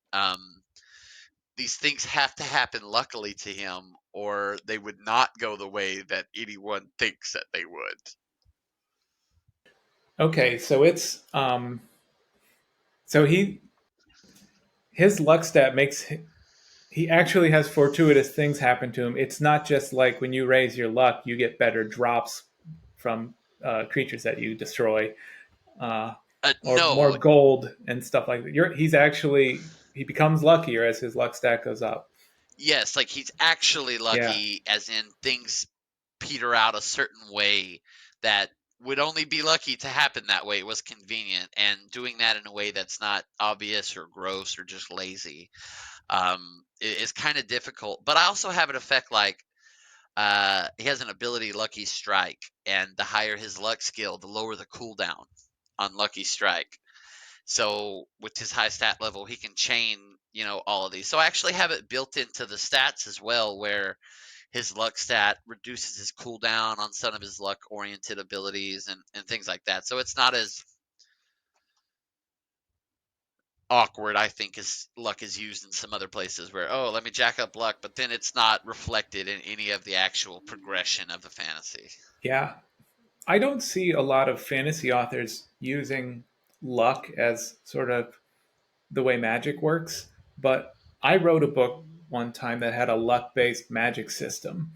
these things have to happen luckily to him, or they would not go the way that anyone thinks that they would. Okay, so it's so his luck stat makes he actually has fortuitous things happen to him. It's not just like when you raise your luck, you get better drops from creatures that you destroy, uh, or more No, gold and stuff like that. He's actually he becomes luckier as his luck stat goes up. yes, like he's actually Yeah, lucky, as in things peter out a certain way that would only be lucky to happen that way. It was convenient, and doing that in a way that's not obvious or gross or just lazy is kind of difficult. But I also have it affect like he has an ability, Lucky Strike, and the higher his luck skill, the lower the cooldown on Lucky Strike. So with his high stat level, he can chain, all of these. So I actually have it built into the stats as well, where his luck stat reduces his cooldown on some of his luck oriented abilities and things like that. So it's not as awkward, I think, as luck is used in some other places where, oh, let me jack up luck, but then it's not reflected in any of the actual progression of the fantasy. yeah. I don't see a lot of fantasy authors using luck as sort of the way magic works, but I wrote a book one time that had a luck based magic system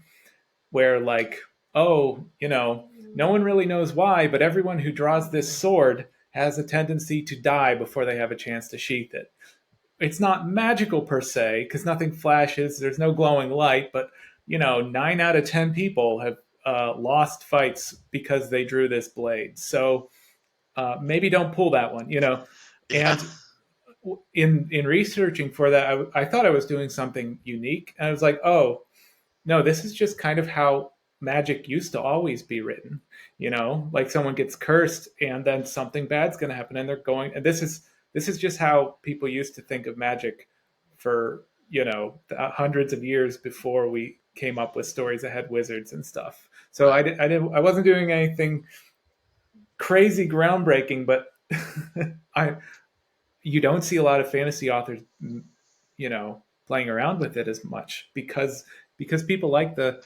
where, like, oh, no one really knows why, but everyone who draws this sword has a tendency to die before they have a chance to sheath it. It's not magical per se because nothing flashes, there's no glowing light, but 9 out of 10 people have lost fights because they drew this blade. So maybe don't pull that one, Yeah. and in researching for that, I thought I was doing something unique, and I was like, oh no, this is just kind of how magic used to always be written. Like someone gets cursed, and then something bad's going to happen, and they're going. And this is just how people used to think of magic for hundreds of years before we came up with stories that had wizards and stuff. So Right. I wasn't doing anything crazy groundbreaking, but I you don't see a lot of fantasy authors, playing around with it as much because people like the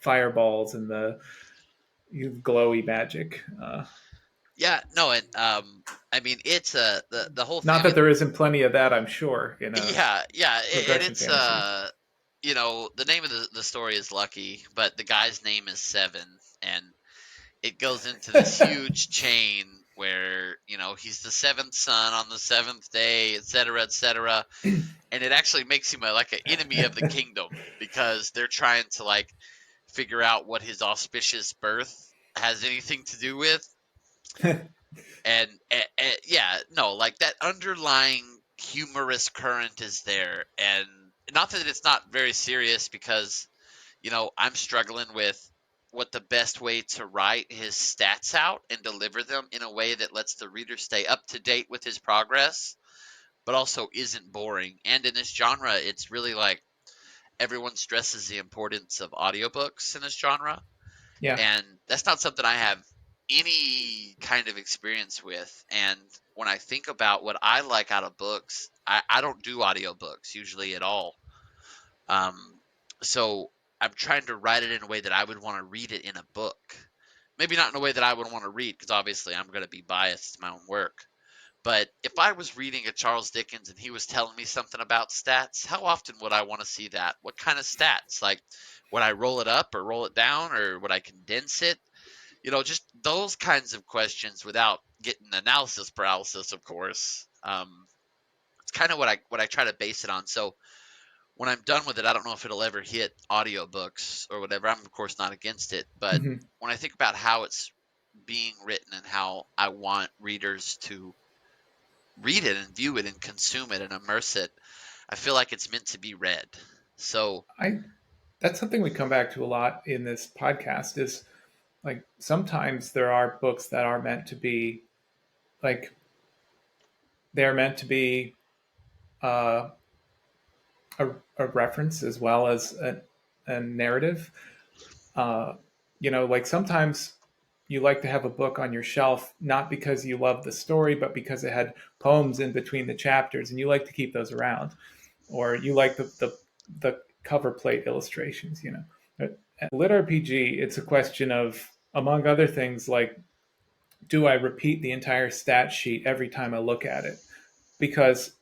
fireballs and the glowy magic. Yeah, no, and I mean it's the whole thing. Not I that mean, there isn't plenty of that, I'm sure, in a yeah, and progression it's fantasy. the name of the story is Lucky, but the guy's name is Seven, and it goes into this huge chain where he's the seventh son on the seventh day, etc., etc., and it actually makes him like an enemy of the kingdom because they're trying to like figure out what his auspicious birth has anything to do with. And yeah, no, like that underlying humorous current is there, and not that it's not very serious because I'm struggling with what the best way to write his stats out and deliver them in a way that lets the reader stay up to date with his progress, but also isn't boring. And in this genre, it's really like everyone stresses the importance of audiobooks in this genre, Yeah. and that's not something I have any kind of experience with. And when I think about what I like out of books, I don't do audiobooks usually at all. Um, so I'm trying to write it in a way that I would want to read it in a book. Maybe not in a way that I would want to read, because obviously I'm going to be biased to my own work. But if I was reading a Charles Dickens and he was telling me something about stats, how often would I want to see that? What kind of stats? Like, would I roll it up or roll it down, or would I condense it? Just those kinds of questions without getting analysis paralysis, of course. It's kind of what I try to base it on. So when I'm done with it, I don't know if it'll ever hit audiobooks or whatever. I'm of course not against it, but Hmm. when I think about how it's being written and how I want readers to read it and view it and consume it and immerse it, I feel like it's meant to be read. So, I That's something we come back to a lot in this podcast. Is like sometimes there are books that are meant to be like they're meant to be uh, a reference as well as a narrative. Uh, like sometimes you like to have a book on your shelf not because you love the story, but because it had poems in between the chapters, and you like to keep those around, or you like the cover plate illustrations. At LitRPG, it's a question of, among other things, like, do I repeat the entire stat sheet every time I look at it? Because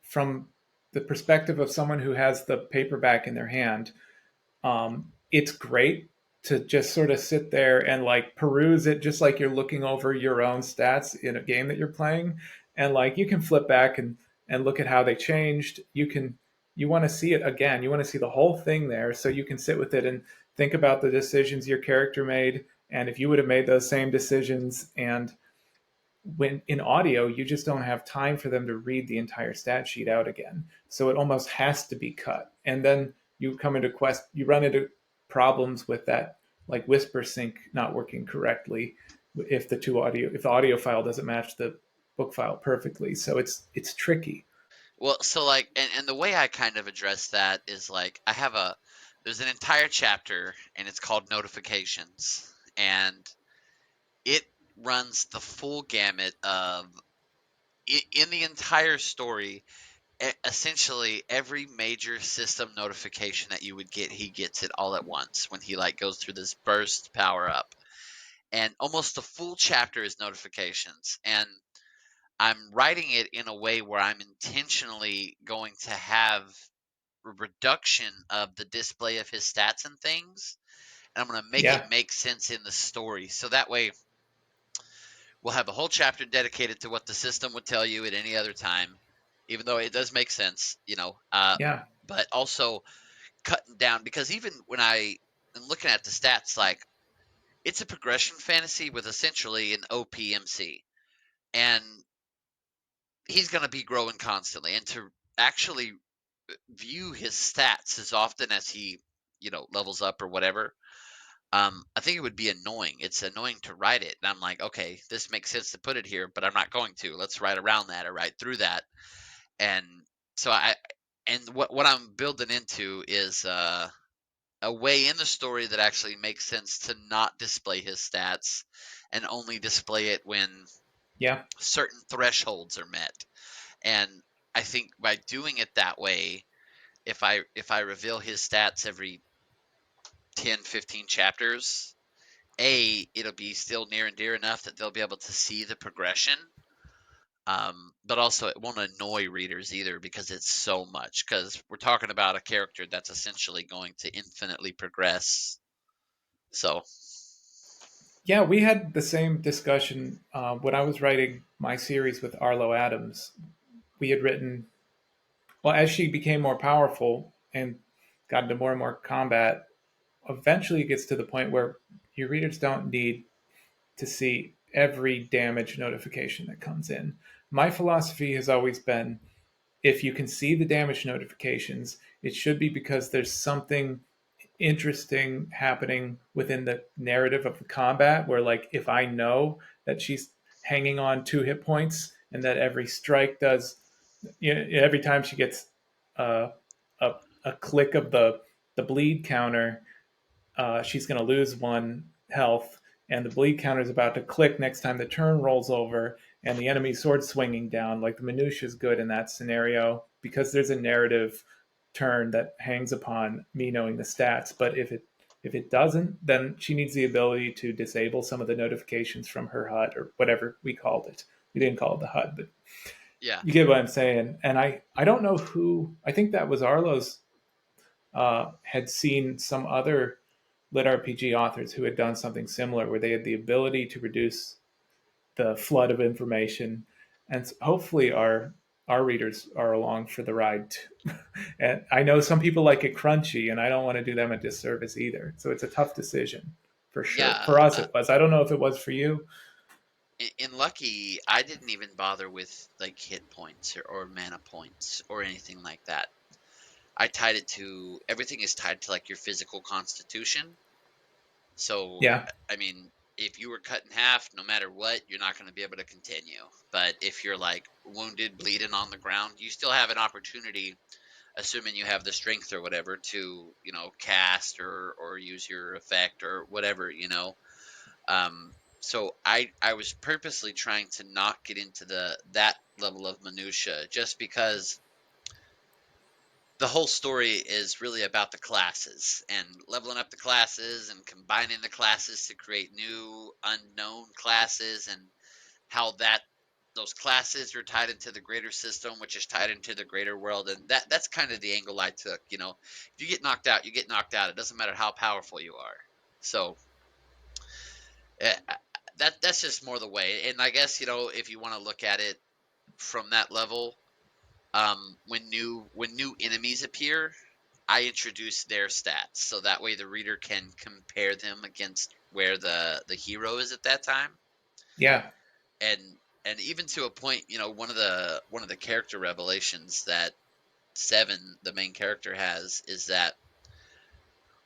from the perspective of someone who has the paperback in their hand, it's great to just sort of sit there and like peruse it just like you're looking over your own stats in a game that you're playing. And like you can flip back and look at how they changed. You want to see it again. You want to see the whole thing there so you can sit with it and think about the decisions your character made and if you would have made those same decisions. And when in audio, you just don't have time for them to read the entire stat sheet out again. So it almost has to be cut. And then you run into problems with that, like whisper sync not working correctly if the audio file doesn't match the book file perfectly. So it's tricky. Well, so like, and the way I kind of address that is like, there's an entire chapter and it's called notifications. And it runs the full gamut of, in the entire story, essentially every major system notification that you would get, he gets it all at once when he like goes through this burst power up. And almost the full chapter is notifications. And I'm writing it in a way where I'm intentionally going to have a reduction of the display of his stats and things, and I'm going to make it Yeah, make sense in the story. So that way, we'll have a whole chapter dedicated to what the system would tell you at any other time, even though it does make sense, yeah, but also cutting down, because even when I am looking at the stats, like, it's a progression fantasy with essentially an OPMC, and he's going to be growing constantly. And to actually view his stats as often as he, levels up or whatever, I think it would be annoying. It's annoying to write it. And I'm like, okay, this makes sense to put it here, but I'm not going to. Let's write around that or write through that. And so and what I'm building into is a way in the story that actually makes sense to not display his stats and only display it when yeah, certain thresholds are met. And I think by doing it that way, if I reveal his stats every 10, 15 chapters, it'll be still near and dear enough that they'll be able to see the progression. But also, it won't annoy readers either because it's so much. Because we're talking about a character that's essentially going to infinitely progress. So, yeah. We had the same discussion when I was writing my series with Arlo Adams. We had written well as she became more powerful and got into more and more combat. Eventually, it gets to the point where your readers don't need to see every damage notification that comes in. My philosophy has always been if you can see the damage notifications, it should be because there's something interesting happening within the narrative of the combat where like if I know that she's hanging on 2 hit points and that every strike does every time she gets uh, a click of the bleed counter, she's going to lose 1 health, and the bleed counter is about to click next time the turn rolls over, and the enemy sword swinging down. Like the minutia is good in that scenario because there's a narrative turn that hangs upon me knowing the stats. But if it doesn't, then she needs the ability to disable some of the notifications from her HUD or whatever we called it. We didn't call it the HUD, but yeah. you get what I'm saying. And I don't know who. I think that was Arlo's. Had seen some other LitRPG authors who had done something similar, where they had the ability to reduce the flood of information, and hopefully our readers are along for the ride too. And I know some people like it crunchy, and I don't want to do them a disservice either. So it's a tough decision for sure. Yeah. For us, it was. I don't know if it was for you. In Lucky, I didn't even bother with like hit points or mana points or anything like that. I tied it to everything is tied to like your physical constitution. So, Yeah, I mean, if you were cut in half, no matter what, you're not going to be able to continue. But if you're like wounded, bleeding on the ground, you still have an opportunity, assuming you have the strength or whatever, to cast or use your effect or whatever. So I was purposely trying to not get into that level of minutia, just because the whole story is really about the classes and leveling up the classes and combining the classes to create new unknown classes, and how that those classes are tied into the greater system, which is tied into the greater world, and that's kind of the angle I took. If you get knocked out, you get knocked out. It doesn't matter how powerful you are. So that's just more the way. And I guess if you want to look at it from that level, when new enemies appear, I introduce their stats so that way the reader can compare them against where the hero is at that time. Yeah. and and even to a point, one of the character revelations that Seven, the main character, has is that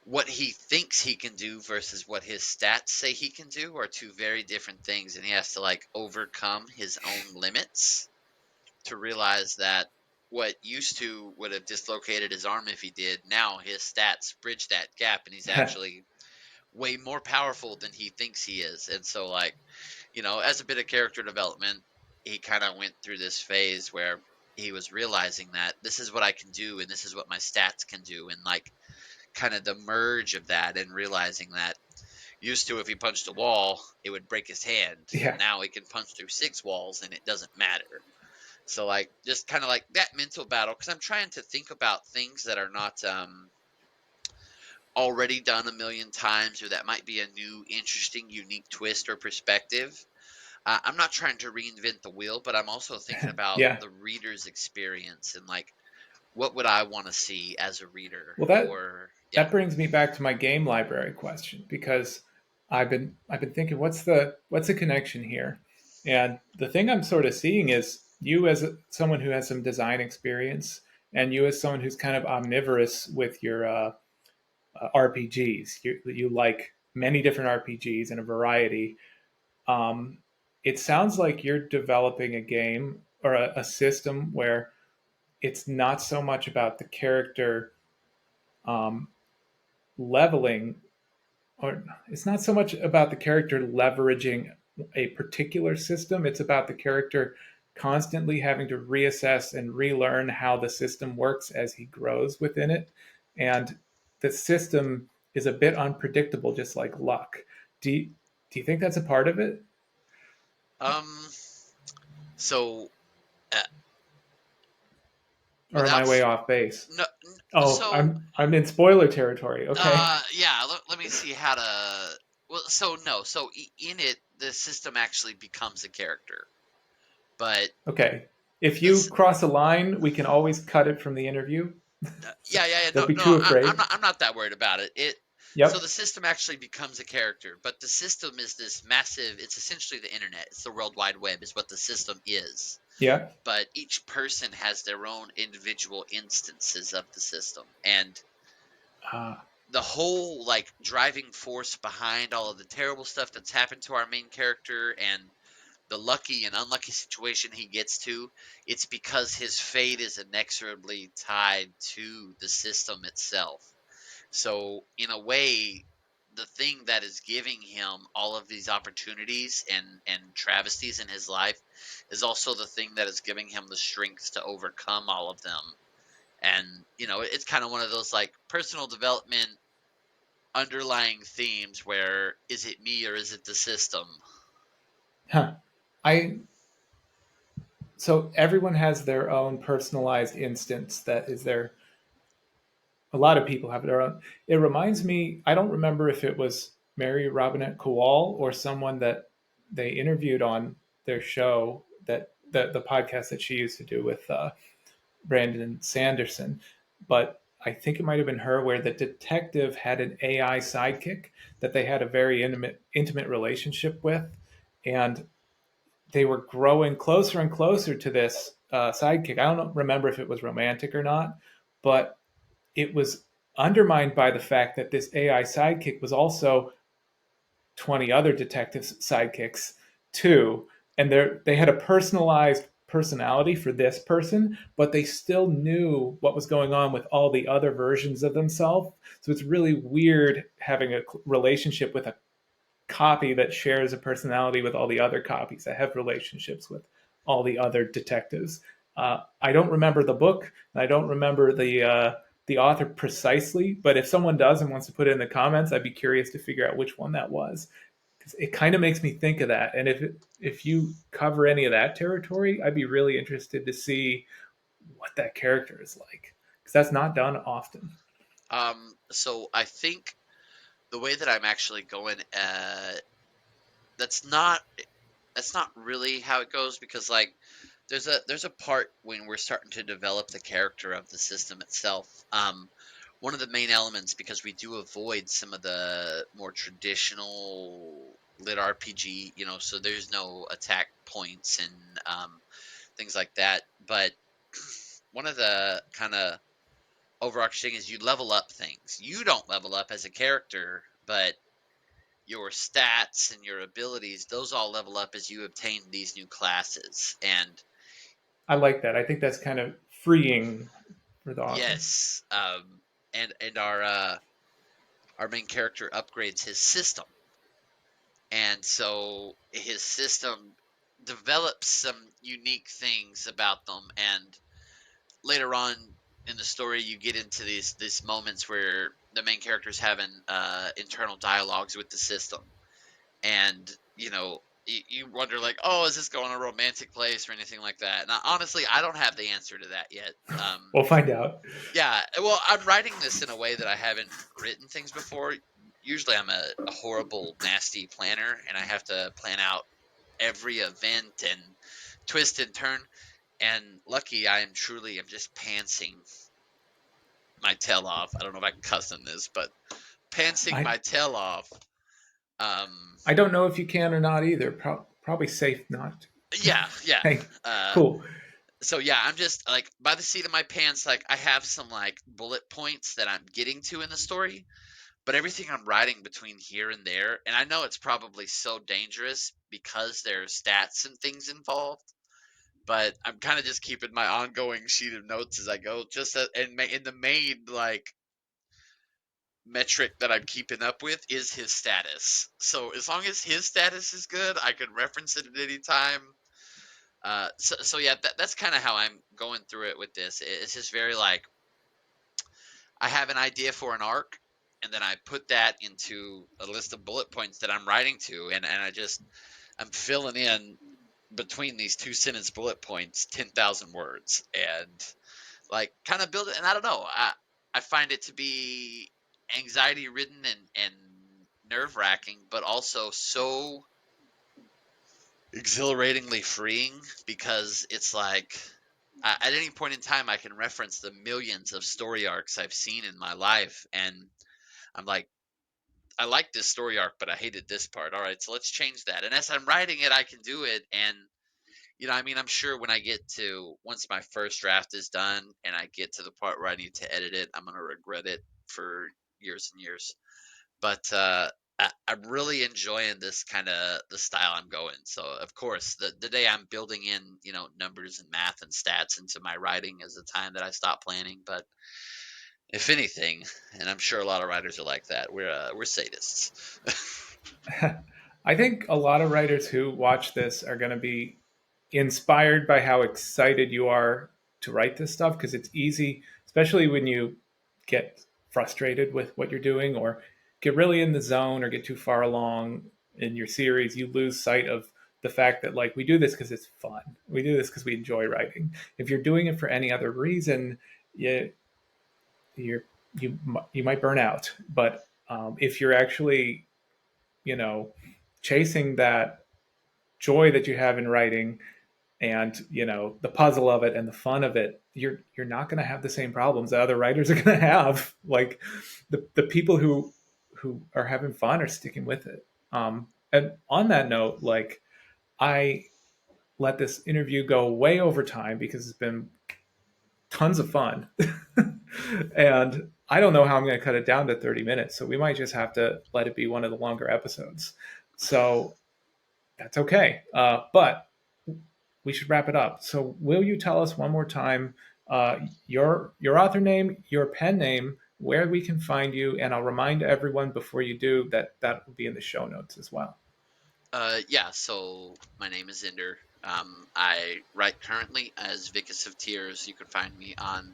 what he thinks he can do versus what his stats say he can do are two very different things, and he has to like overcome his own limits to realize that what used to would have dislocated his arm if he did, now his stats bridge that gap, and he's actually way more powerful than he thinks he is. And so, like, as a bit of character development, he kind of went through this phase where he was realizing that this is what I can do and this is what my stats can do. And like kind of the merge of that, and realizing that used to, if he punched a wall, it would break his hand. Yeah. Now he can punch through six walls and it doesn't matter. So like just kind of like that mental battle, because I'm trying to think about things that are not already done a million times, or that might be a new, interesting, unique twist or perspective. I'm not trying to reinvent the wheel, but I'm also thinking about Yeah. the reader's experience and like what would I want to see as a reader, Well, that or yeah. that brings me back to my game library question, because I've been thinking, what's the connection here? And the thing I'm sort of seeing is you as someone who has some design experience, and you as someone who's kind of omnivorous with your RPGs. You like many different RPGs and a variety. Um, it sounds like you're developing a game or a system where it's not so much about the character um, leveling, or it's not so much about the character leveraging a particular system. It's about the character constantly having to reassess and relearn how the system works as he grows within it. And the system is a bit unpredictable, just like luck. Do you think that's a part of it? Um. So uh, Or am without I way off base? no, Oh, so I'm in spoiler territory. Okay. yeah. Let me see how to. Well, so no, so in it, the system actually becomes a character, but Okay. If you this. cross a line, we can always cut it from the interview. So Yeah, yeah, yeah. don't No, be no, too I'm afraid. not. I'm not that worried about it. So the Yep. system actually becomes a character, but the system is this massive. It's essentially the internet. It's the World Wide Web, is what the system is. Yeah. But each person has their own individual instances of the system, and Uh, the whole like driving force behind all of the terrible stuff that's happened to our main character, and the lucky and unlucky situation he gets to, it's because his fate is inexorably tied to the system itself. So, in a way, the thing that is giving him all of these opportunities and travesties in his life is also the thing that is giving him the strength to overcome all of them. And, it's kind of one of those like personal development underlying themes where is it me or is it the system? huh. I So everyone has their own personalized instance that is their. A lot of people have their own. It reminds me. I don't remember if it was Mary Robinette Kowal or someone that they interviewed on their show, that the podcast that she used to do with Brandon Sanderson, but I think it might have been her, where the detective had an AI sidekick that they had a very intimate relationship with, and they were growing closer and closer to this sidekick. I don't remember if it was romantic or not, but it was undermined by the fact that this AI sidekick was also 20 other detectives' sidekicks too. And they had a personalized personality for this person, but they still knew what was going on with all the other versions of themselves. So it's really weird having a relationship with a copy that shares a personality with all the other copies that have relationships with all the other detectives. I don't remember the book. I don't remember the author precisely, but if someone does and wants to put it in the comments, I'd be curious to figure out which one that was, It kind of makes me think of that. And if you cover any of that territory, I'd be really interested to see what that character is like, because that's not done often. So I think the way that I'm actually going, that's not that's not really how it goes because like there's a part when we're starting to develop the character of the system itself. One of the main elements because we do avoid some of the more traditional lit RPG, so there's no attack points and things like that. But one of the kind of overarching thing is you level up things. You don't level up as a character, but your stats and your abilities, those all level up as you obtain these new classes. And I like that. I think that's kind of freeing for the author. yes, and our main character upgrades his system, and so his system develops some unique things about them. And later on in the story, you get into these moments where the main character is having internal dialogues with the system, and you wonder like, oh, is this going a romantic place or anything like that? Now honestly, I don't have the answer to that yet. We'll find out. Yeah, well, I'm writing this in a way that I haven't written things before. Usually I'm a horrible nasty planner, and I have to plan out every event and twist and turn. And lucky I am, truly I'm just pantsing my tail off. I don't know if I can cuss in this, but pantsing I my tail off. um I don't know if you can or not either. Probably safe not to. yeah, yeah. Hey, uh cool. so yeah, I'm just like by the seat of my pants. Like I have some like bullet points that I'm getting to in the story, but everything I'm writing between here and there, and I know it's probably so dangerous because there's stats and things involved, but I'm kind of just keeping my ongoing sheet of notes as I go. Just in the main like metric that I'm keeping up with is his status. So as long as his status is good, I can reference it at any time. So yeah, that's kind of how I'm going through it with this. It's just very like I have an idea for an arc, and then I put that into a list of bullet points that I'm writing to, and I'm filling in between these two sentence bullet points 10,000 words, and like kind of build it. And I don't know, I find it to be anxiety ridden and nerve wracking, but also so exhilaratingly freeing because it's like at any point in time I can reference the millions of story arcs I've seen in my life, and I'm like, I like this story arc, but I hated this part. All right, so let's change that. And as I'm writing it, I can do it. And I mean, I'm sure when I get to once my first draft is done and I get to the part where I need to edit it, I'm gonna regret it for years and years. But I'm really enjoying this kind of the style I'm going. So of course, the day I'm building in, numbers and math and stats into my writing is the time that I stop planning. But if anything, and I'm sure a lot of writers are like that, we're sadists. I think a lot of writers who watch this are going to be inspired by how excited you are to write this stuff, because it's easy, especially when you get frustrated with what you're doing or get really in the zone or get too far along in your series, you lose sight of the fact that like we do this because it's fun. We do this because we enjoy writing. If you're doing it for any other reason, you you're you might burn out. But if you're actually, you know, chasing that joy that you have in writing, and the puzzle of it and the fun of it, you're not going to have the same problems that other writers are going to have. Like the people who are having fun are sticking with it. And on that note, like, I let this interview go way over time because it's been tons of fun. And I don't know how I'm going to cut it down to 30 minutes, so we might just have to let it be one of the longer episodes. So that's okay. But we should wrap it up. So, will you tell us one more time your author name, your pen name, where we can find you, and I'll remind everyone before you do that that will be in the show notes as well. Yeah. So my name is Ender. I write currently as Vicus of Tears. You can find me on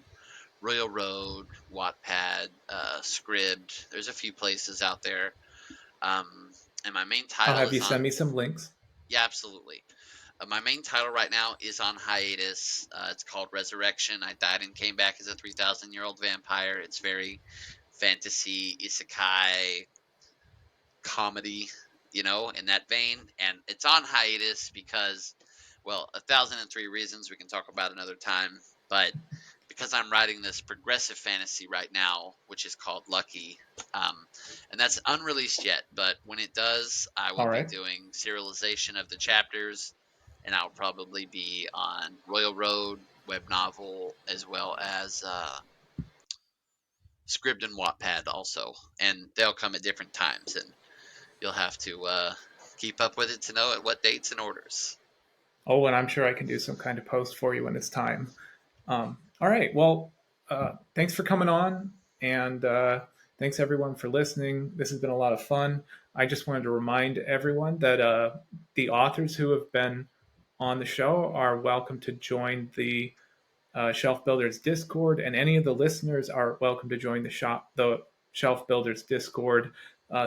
Royal Road, Wattpad, Scribd. There's a few places out there. Um, And my main I'll title have is you on. send me some links. Yeah, absolutely. My main title right now is on hiatus. It's called Resurrection. I died and came back as a 3,000-year-old vampire. It's very fantasy, isekai, comedy, in that vein. And it's on hiatus because, well, 1,003 reasons we can talk about another time. But because I'm writing this progressive fantasy right now, which is called Lucky, um, and that's unreleased yet. But when it does, I will All be right. doing serialization of the chapters, and I'll probably be on Royal Road web novel as well as Scribd and Wattpad also, and they'll come at different times, and you'll have to keep up with it to know at what dates and orders. Oh, and I'm sure I can do some kind of post for you when it's time. All right. Well, thanks for coming on, and thanks everyone for listening. This has been a lot of fun. I just wanted to remind everyone that the authors who have been on the show are welcome to join the Shelf Builders Discord, and any of the listeners are welcome to join the Shelf Builders Discord.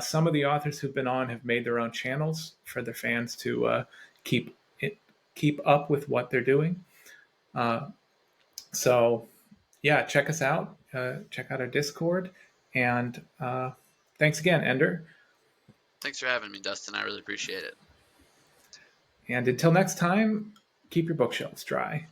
Some of the authors who've been on have made their own channels for their fans to keep it, keep up with what they're doing. Uh, so yeah, check us out. Check out our Discord, and thanks again, Ender. Thanks for having me, Dustin. I really appreciate it. And until next time, keep your bookshelves dry.